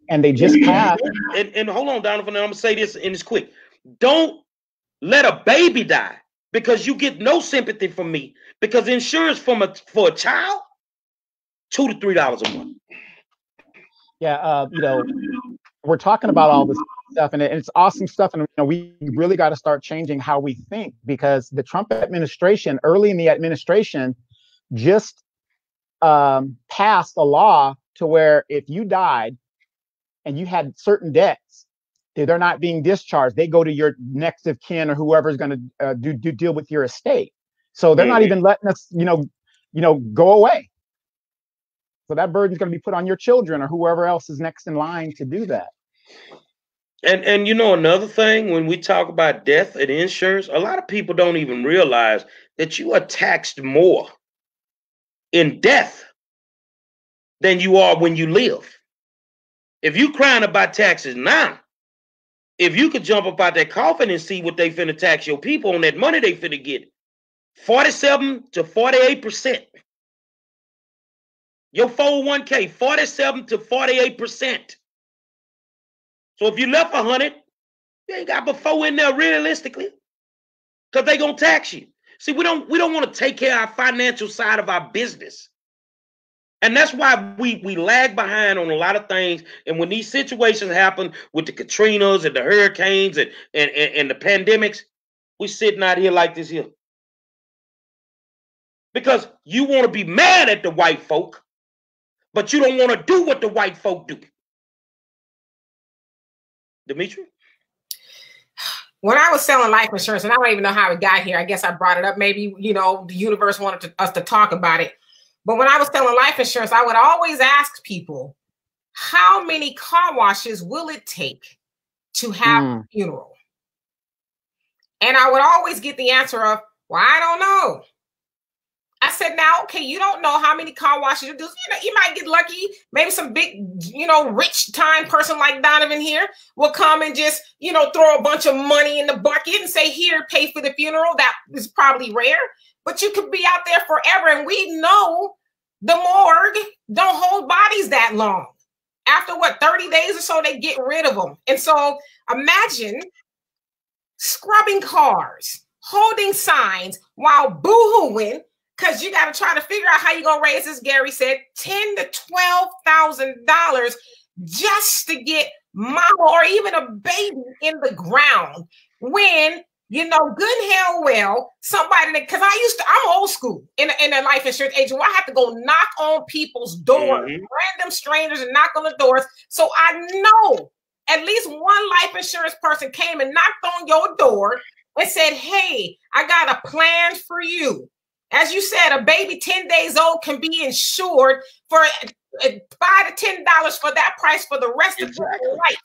And they just passed. And hold on, Donovan, I'm gonna say this and it's quick. Don't let a baby die because you get no sympathy from me because insurance for a child, $2 to $3 a month. Yeah, you know, we're talking about all this stuff, and it's awesome stuff, and you know, we really got to start changing how we think because the Trump administration, early in the administration, just passed a law to where if you died and you had certain debts, they're not being discharged. They go to your next of kin or whoever's going to deal with your estate. So they're not even letting us, you know, go away. So that burden's going to be put on your children or whoever else is next in line to do that. And you know, another thing, when we talk about death and insurance, a lot of people don't even realize that you are taxed more in death than you are when you live. If you crying about taxes now, if you could jump up out that coffin and see what they finna tax your people on that money they finna get, 47 to 48%. Your 401k, 47 to 48%. So if you left 100, you ain't got but 4 in there realistically, because they gonna tax you. See, we don't want to take care of our financial side of our business. And that's why we lag behind on a lot of things. And when these situations happen with the Katrinas and the hurricanes and the pandemics, we sitting out here like this here. Because you want to be mad at the white folk, but you don't want to do what the white folk do. Demetra? When I was selling life insurance, and I don't even know how it got here, I guess I brought it up. Maybe, you know, the universe wanted us to talk about it. But when I was selling life insurance, I would always ask people, how many car washes will it take to have a funeral? And I would always get the answer of, well, I don't know. I said, now, okay, you don't know how many car washes you do. You know, you might get lucky. Maybe some big, you know, rich time person like Donovan here will come and just, you know, throw a bunch of money in the bucket and say, here, pay for the funeral. That is probably rare. But you could be out there forever. And we know the morgue don't hold bodies that long. After what, 30 days or so, they get rid of them. And so imagine scrubbing cars, holding signs while boo-hooing, because you got to try to figure out how you're going to raise, as Gary said, $10,000 to $12,000 just to get mama or even a baby in the ground when, you know, good and hell well, somebody that, because I'm old school in a life insurance agent where I have to go knock on people's doors, random strangers, and knock on the doors. So I know at least one life insurance person came and knocked on your door and said, hey, I got a plan for you. As you said, a baby 10 days old can be insured for $5 to $10 for that price for the rest of your life.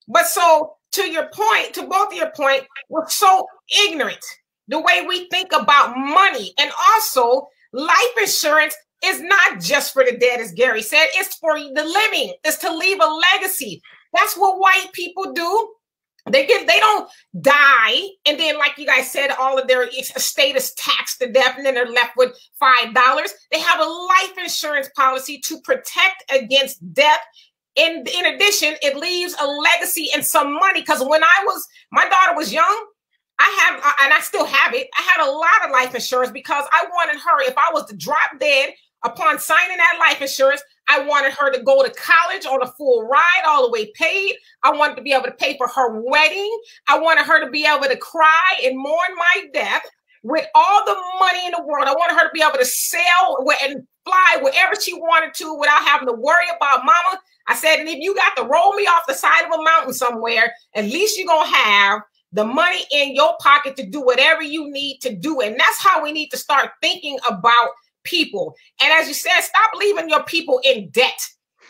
But so to your point, to both of your point, we're so ignorant the way we think about money. And also life insurance is not just for the dead, as Gary said, it's for the living. It's to leave a legacy. That's what white people do. They don't die, and then, like you guys said, all of their estate is taxed to death, and then they're left with $5. They have a life insurance policy to protect against death In addition, it leaves a legacy and some money. Because when my daughter was young, and I still have it, I had a lot of life insurance because I wanted her, if I was to drop dead upon signing that life insurance, I wanted her to go to college on a full ride, all the way paid. I wanted to be able to pay for her wedding. I wanted her to be able to cry and mourn my death with all the money in the world. I wanted her to be able to sail and fly wherever she wanted to without having to worry about mama. I said, and if you got to roll me off the side of a mountain somewhere, at least you're going to have the money in your pocket to do whatever you need to do. And that's how we need to start thinking about people. And as you said, stop leaving your people in debt.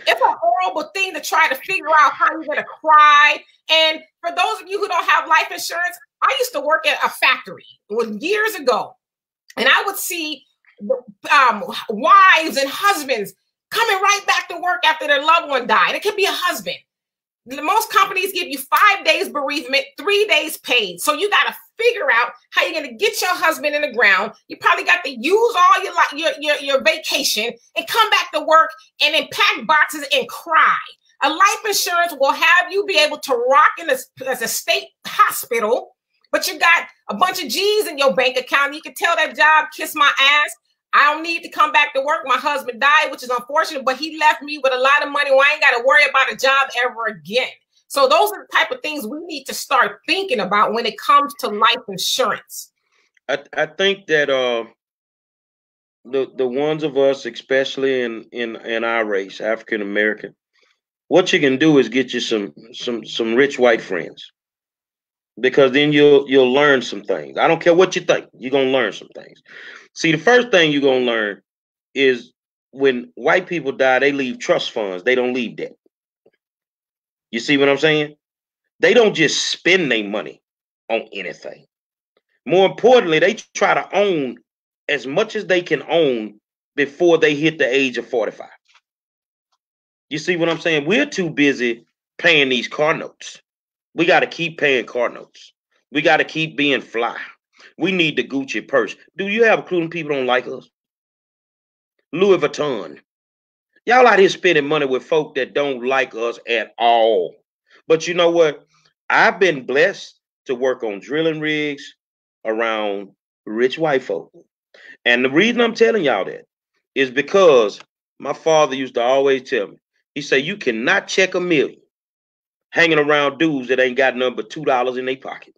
It's a horrible thing to try to figure out how you're going to cry. And for those of you who don't have life insurance, I used to work at a factory years ago, and I would see wives and husbands coming right back to work after their loved one died. It could be a husband. Most companies give you 5 days bereavement, 3 days paid. So you got to figure out how you're going to get your husband in the ground. You probably got to use all your vacation and come back to work and then pack boxes and cry. A life insurance will have you be able to rock as a state hospital, but you got a bunch of G's in your bank account. You can tell that job, kiss my ass. I don't need to come back to work. My husband died, which is unfortunate, but he left me with a lot of money where I ain't got to worry about a job ever again. So those are the type of things we need to start thinking about when it comes to life insurance. I think that the ones of us, especially in our race, African American, what you can do is get you some rich white friends, because then you'll learn some things. I don't care what you think, you're gonna learn some things. See, the first thing you're gonna learn is when white people die, they leave trust funds. They don't leave debt. You see what I'm saying? They don't just spend their money on anything. More importantly, they try to own as much as they can own before they hit the age of 45. You see what I'm saying? We're too busy paying these car notes. We got to keep paying car notes. We got to keep being fly. We need the Gucci purse. Do you have a clue people don't like us? Louis Vuitton. Y'all out here spending money with folk that don't like us at all. But you know what? I've been blessed to work on drilling rigs around rich white folk. And the reason I'm telling y'all that is because my father used to always tell me, he said, you cannot check $1 million hanging around dudes that ain't got nothing but $2 in their pocket.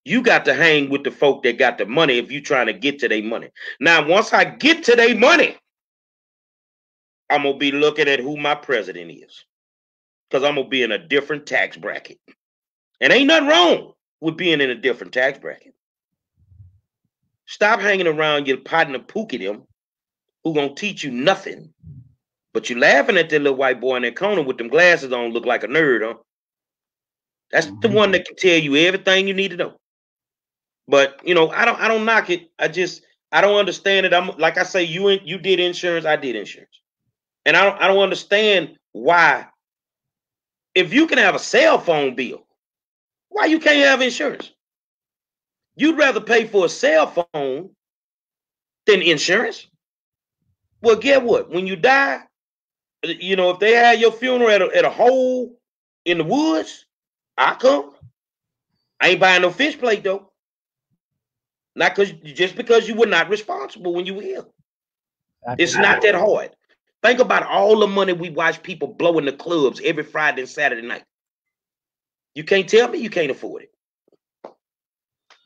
You got to hang with the folk that got the money if you trying to get to their money. Now, once I get to their money, I'm going to be looking at who my president is, because I'm going to be in a different tax bracket. And ain't nothing wrong with being in a different tax bracket. Stop hanging around your partner Pookie them who going to teach you nothing. But you laughing at that little white boy in that corner with them glasses on, look like a nerd, huh? That's the one that can tell you everything you need to know. But you know, I don't knock it. I don't understand it. I'm like I say, you did insurance, I did insurance. And I don't understand why, if you can have a cell phone bill, why you can't have insurance? You'd rather pay for a cell phone than insurance? Well, get what? When you die, you know, if they had your funeral at a hole in the woods, I come. I ain't buying no fish plate though. Not just because you were not responsible when you were ill. It's not that hard. Think about all the money we watch people blow in the clubs every Friday and Saturday night. You can't tell me you can't afford it.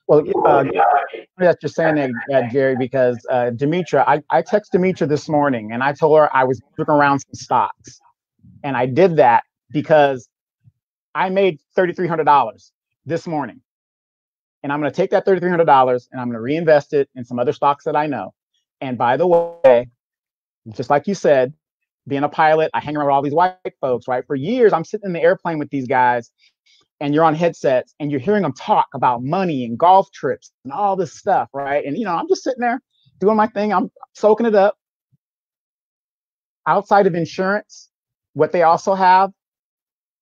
Well, that you're saying that, Jerry, because Demetra, I texted Demetra this morning and I told her I was looking around some stocks. And I did that because I made $3,300 this morning. And I'm going to take that $3,300 and I'm going to reinvest it in some other stocks that I know. And by the way, just like you said, being a pilot, I hang around with all these white folks, right? For years, I'm sitting in the airplane with these guys and you're on headsets and you're hearing them talk about money and golf trips and all this stuff, right? And, you know, I'm just sitting there doing my thing. I'm soaking it up. Outside of insurance, what they also have,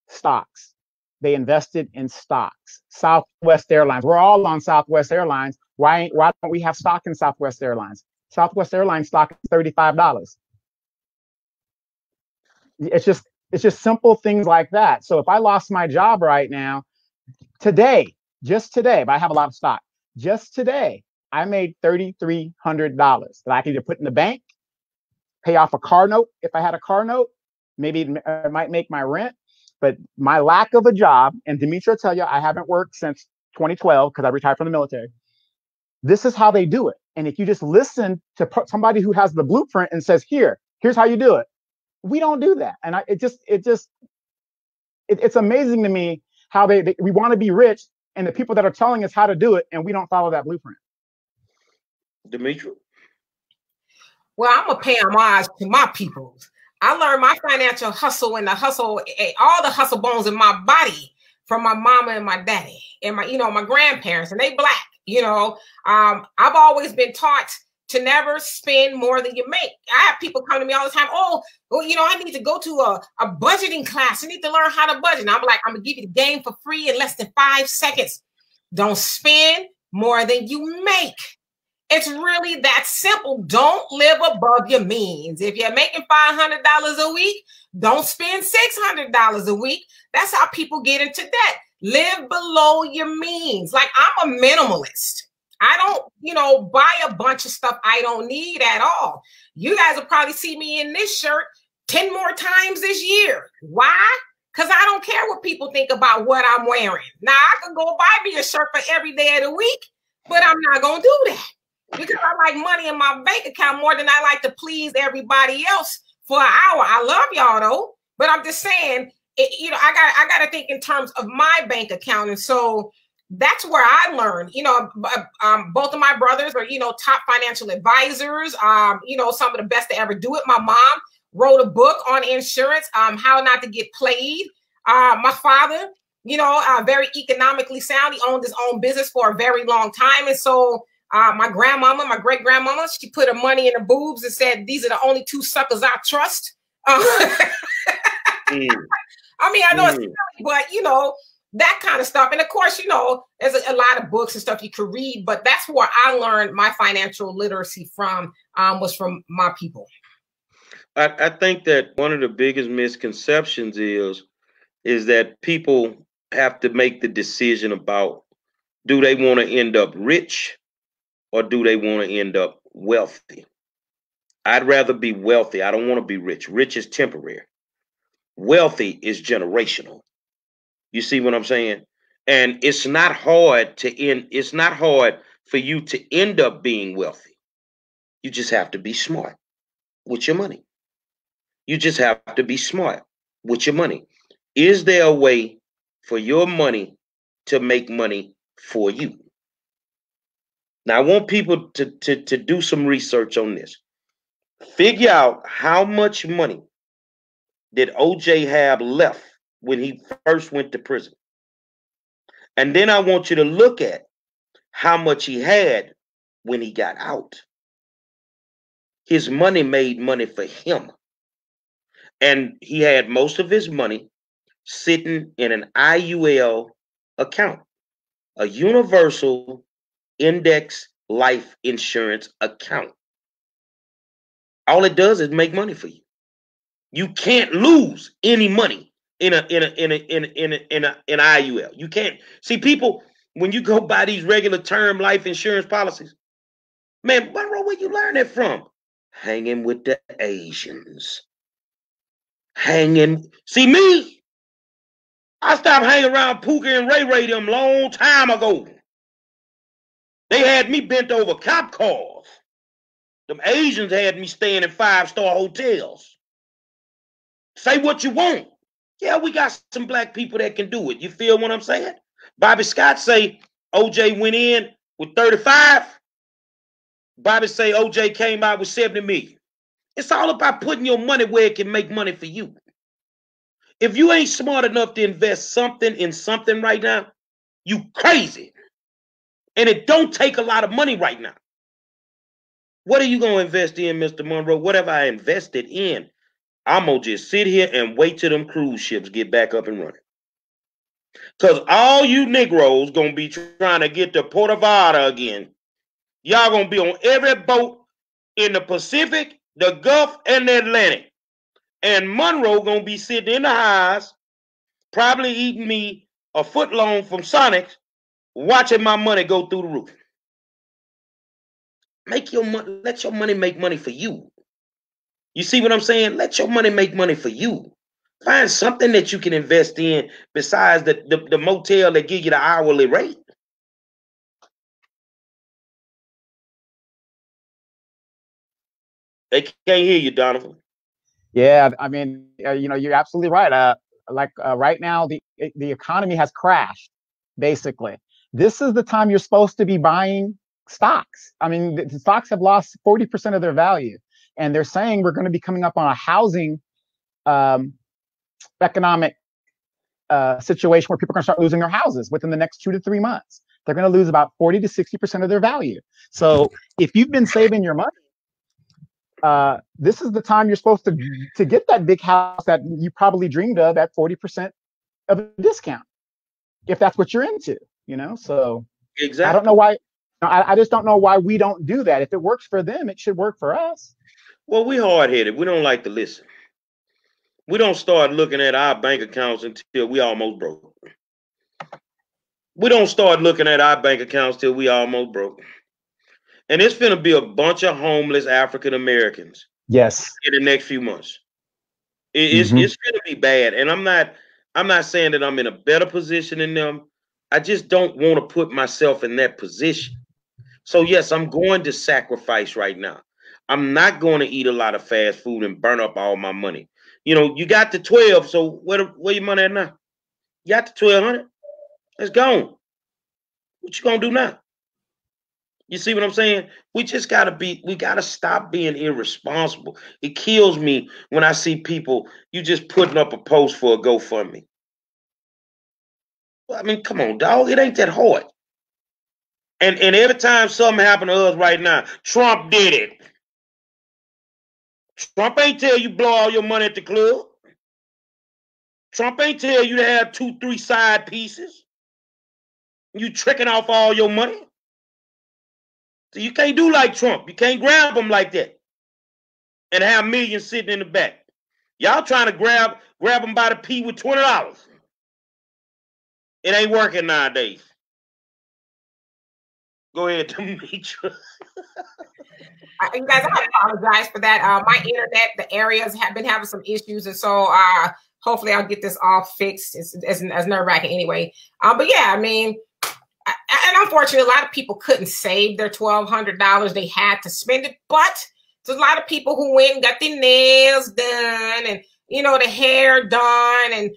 stocks. They invested in stocks. Southwest Airlines. We're all on Southwest Airlines. Why don't we have stock in Southwest Airlines? Southwest Airlines stock is $35. It's just It's just simple things like that. So if I lost my job right now, today, just today, but I have a lot of stock, just today, I made $3,300 that I can either put in the bank, pay off a car note if I had a car note, maybe it might make my rent. But my lack of a job, and Demetra will tell you, I haven't worked since 2012 because I retired from the military. This is how they do it. And if you just listen to somebody who has the blueprint and says, here's how you do it, we don't do that. And it's amazing to me how we want to be rich, and the people that are telling us how to do it, and we don't follow that blueprint. Demetra? Well, I'm gonna pay homage to my people. I learned my financial hustle and all the hustle bones in my body from my mama and my daddy and my grandparents, and they Blac. I've always been taught to never spend more than you make. I have people come to me all the time. Oh, well, I need to go to a budgeting class. I need to learn how to budget. And I'm like, I'm gonna give you the game for free in less than 5 seconds. Don't spend more than you make. It's really that simple. Don't live above your means. If you're making $500 a week, don't spend $600 a week. That's how people get into debt. Live below your means. Like, I'm a minimalist. I don't, buy a bunch of stuff I don't need at all. You guys will probably see me in this shirt 10 more times this year. Why? Because I don't care what people think about what I'm wearing. Now, I could go buy me a shirt for every day of the week, but I'm not going to do that because I like money in my bank account more than I like to please everybody else for an hour. I love y'all, though, but I'm just saying, I got to think in terms of my bank account. And so that's where I learned, both of my brothers are, top financial advisors, some of the best to ever do it. My mom wrote a book on insurance, how not to get played. My father, very economically sound. He owned his own business for a very long time. And so my great grandmama, she put her money in her boobs and said, these are the only 2 suckers I trust. I mean, I know it's silly, but, that kind of stuff. And of course, there's a lot of books and stuff you could read, but that's where I learned my financial literacy from, was from my people. I think that one of the biggest misconceptions is that people have to make the decision about, do they want to end up rich or do they want to end up wealthy? I'd rather be wealthy. I don't want to be rich. Rich is temporary. Wealthy is generational. You see what I'm saying? And it's not hard for you to end up being wealthy. You just have to be smart with your money. You just have to be smart with your money. Is there a way for your money to make money for you? Now, I want people to do some research on this. Figure out how much money did OJ have left when he first went to prison. And then I want you to look at how much he had when he got out. His money made money for him. And he had most of his money sitting in an IUL account, a universal index life insurance account. All it does is make money for you. You can't lose any money in an IUL. You can't. See, people, when you go buy these regular term life insurance policies, man, where you learn that from? Hanging with the Asians. See me? I stopped hanging around Pookie and Ray them long time ago. They had me bent over cop cars. Them Asians had me staying in 5-star hotels. Say what you want. Yeah, we got some black people that can do it. You feel what I'm saying? Bobby Scott say OJ went in with 35. Bobby say OJ came out with 70 million. It's all about putting your money where it can make money for you. If you ain't smart enough to invest something in something right now, you crazy. And it don't take a lot of money right now. What are you going to invest in, Mr. Monroe? Whatever I invested in, I'm going to just sit here and wait till them cruise ships get back up and running. Because all you Negroes going to be trying to get to Puerto Vallarta again. Y'all going to be on every boat in the Pacific, the Gulf, and the Atlantic. And Monroe gonna be sitting in the house, probably eating me a foot long from Sonic's, watching my money go through the roof. Make your money, let your money make money for you. You see what I'm saying? Let your money make money for you. Find something that you can invest in besides the motel that give you the hourly rate. They can't hear you, Donovan. Yeah, I mean, you're absolutely right. Right now, the economy has crashed. Basically, this is the time you're supposed to be buying stocks. I mean, the stocks have lost 40% of their value, and they're saying we're going to be coming up on a housing economic situation where people are going to start losing their houses within the next 2 to 3 months. They're going to lose about 40 to 60% of their value. So if you've been saving your money, this is the time you're supposed to get that big house that you probably dreamed of at 40% of a discount, if that's what you're into, So exactly. I don't know why. I just don't know why we don't do that. If it works for them, it should work for us. Well, we hard-headed. We don't like to listen. We don't start looking at our bank accounts until we almost broke. We don't start looking at our bank accounts till we almost broke. And it's going to be a bunch of homeless African Americans. Yes. In the next few months. It's going to be bad. And I'm not saying that I'm in a better position than them. I just don't want to put myself in that position. So yes, I'm going to sacrifice right now. I'm not going to eat a lot of fast food and burn up all my money. You got the 12, so where your money at now? You got the 1,200? It's gone. What you gonna do now? You see what I'm saying? We gotta stop being irresponsible. It kills me when I see people, you just putting up a post for a GoFundMe. Well, I mean, come on, dog. It ain't that hard. And every time something happen to us right now, Trump did it. Trump ain't tell you blow all your money at the club. Trump ain't tell you to have 2, 3 side pieces. You tricking off all your money. So you can't do like Trump. You can't grab them like that and have millions sitting in the back. Y'all trying to grab them by the P with $20. It ain't working nowadays. Go ahead, Demetra. You guys, I apologize for that. My internet, the areas have been having some issues, and so hopefully I'll get this all fixed. It's nerve-wracking anyway. But yeah, I mean, and unfortunately, a lot of people couldn't save their $1,200. They had to spend it, but there's a lot of people who went and got their nails done and, the hair done. And,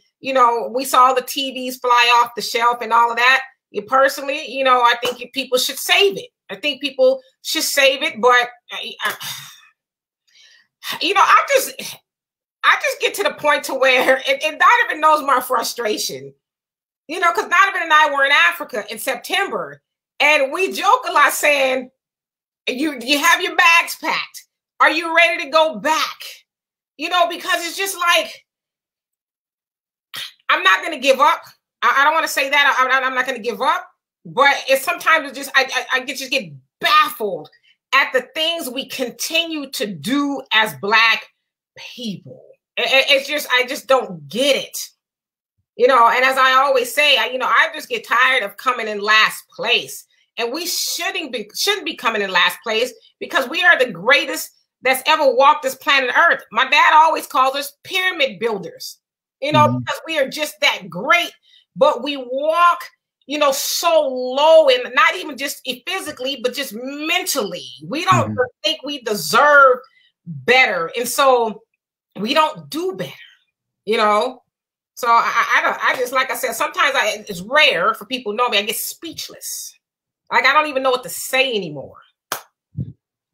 we saw the TVs fly off the shelf and all of that. Personally, I think people should save it. I think people should save it, but, I just get to the point to where it Donovan knows my frustration. Because Donovan and I were in Africa in September, and we joke a lot saying, you have your bags packed. Are you ready to go back? Because it's just like, I'm not going to give up. I don't want to say that. I'm not going to give up. But sometimes it's just, I just get baffled at the things we continue to do as Black people. It's just, I just don't get it. And as I always say, I just get tired of coming in last place. And we shouldn't be coming in last place because we are the greatest that's ever walked this planet Earth. My dad always calls us pyramid builders, because we are just that great, but we walk, so low, and not even just physically, but just mentally. We don't think we deserve better. And so we don't do better, So I just, like I said, sometimes it's rare for people to know me. I get speechless. Like, I don't even know what to say anymore.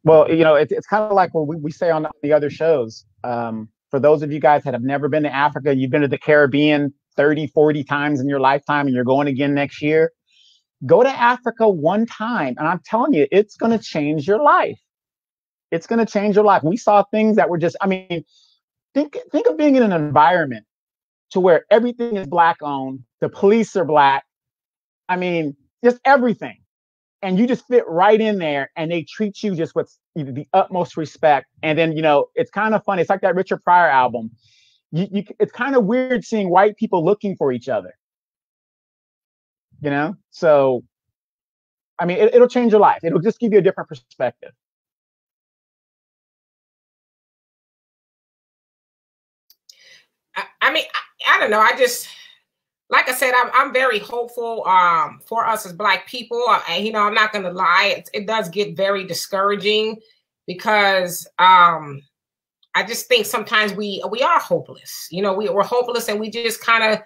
Well, it's kind of like what we say on the other shows. For those of you guys that have never been to Africa, you've been to the Caribbean 30, 40 times in your lifetime, and you're going again next year. Go to Africa one time, and I'm telling you, it's going to change your life. It's going to change your life. We saw things that were just, I mean, think of being in an environment to where everything is Black owned, the police are Black. I mean, just everything. And you just fit right in there, and they treat you just with, the utmost respect. And then, you know, it's kind of funny. It's like that Richard Pryor album. It's kind of weird seeing white people looking for each other. You know, so I mean, it'll change your life. It'll just give you a different perspective. I mean, I don't know. I just, like I said, I'm very hopeful for us as Black people. You know, I'm not going to lie. It does get very discouraging because I just think sometimes we are hopeless. You know, we're hopeless, and we just kind of,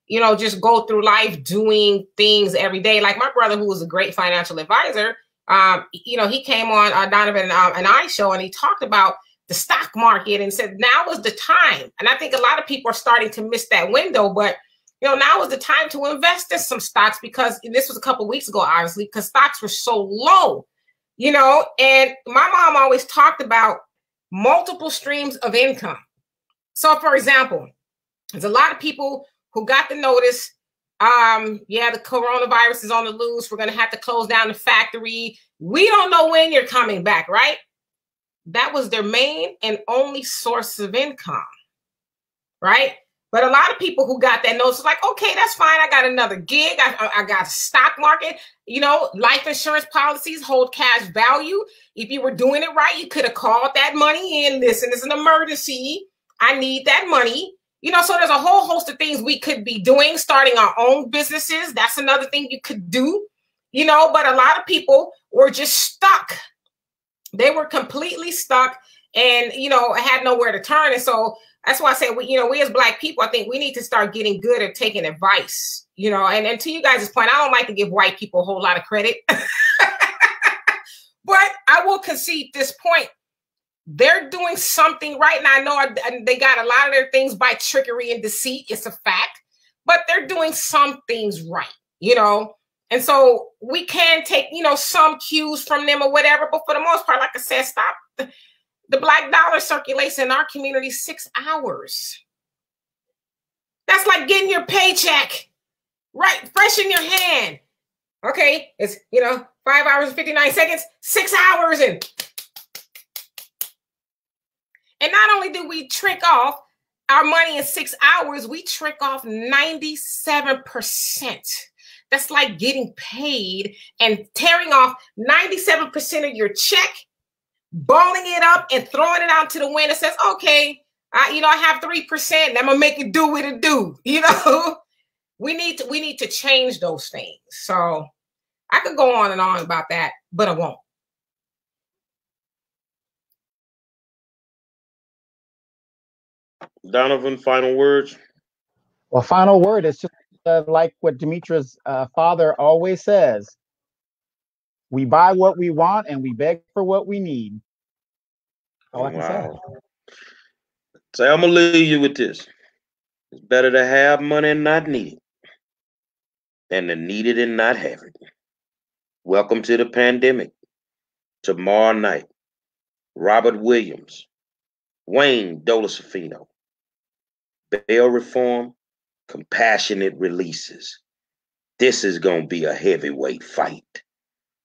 you know, just go through life doing things every day. Like my brother, who was a great financial advisor, you know, he came on Donovan and I show, and he talked about the stock market and said now is the time. And I think a lot of people are starting to miss that window, but you know, now is the time to invest in some stocks, because this was a couple of weeks ago, obviously, because stocks were so low, you know. And my mom always talked about multiple streams of income. So for example, there's a lot of people who got the notice, yeah, the coronavirus is on the loose. We're going to have to close down the factory. We don't know when you're coming back, right? That was their main and only source of income, right? But a lot of people who got that notice was like, okay, that's fine. I got another gig. I got a stock market. You know, life insurance policies hold cash value. If you were doing it right, you could have called that money in. Listen, it's an emergency. I need that money. You know, so there's a whole host of things we could be doing, starting our own businesses. That's another thing you could do, you know, but a lot of people were just stuck. They were completely stuck and, you know, had nowhere to turn. And so that's why I say, we as Black people, I think we need to start getting good at taking advice, you know, and to you guys' point, I don't like to give white people a whole lot of credit, but I will concede this point. They're doing something right now. I know they got a lot of their things by trickery and deceit. It's a fact, but they're doing some things right, you know? And so we can take, you know, some cues from them or whatever, but for the most part, like I said, stop. The Black dollar circulates in our community 6 hours. That's like getting your paycheck right, fresh in your hand. Okay, it's, you know, 5 hours and 59 seconds, 6 hours in. And not only do we trick off our money in 6 hours, we trick off 97%. That's like getting paid and tearing off 97% of your check, balling it up and throwing it out to the wind and says, okay, you know, I have 3% and I'm gonna make it do what it do. You know, we need to change those things. So I could go on and on about that, but I won't. Donovan, final words? Well, final word is just like what Demetra's father always says. We buy what we want and we beg for what we need. All I can say. So I'm going to leave you with this. It's better to have money and not need it than to need it and not have it. Welcome to the pandemic. Tomorrow night, Robert Williams, Wayne Dolosofino, bail reform, compassionate releases. This is going to be a heavyweight fight.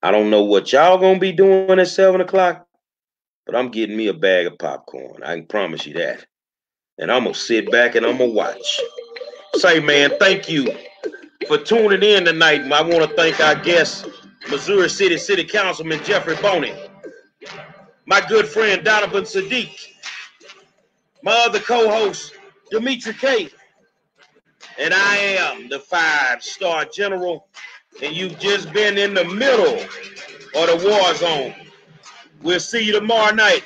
I don't know what y'all going to be doing at 7 o'clock, but I'm getting me a bag of popcorn. I can promise you that. And I'm going to sit back and I'm going to watch. Say, man, thank you for tuning in tonight. I want to thank our guest, Missouri City Councilman Jeffery Boney, my good friend Donovan Sadiq, my other co-host, Demetra Kaye, and I am the 5-star general, and you've just been in the middle of the war zone. We'll see you tomorrow night.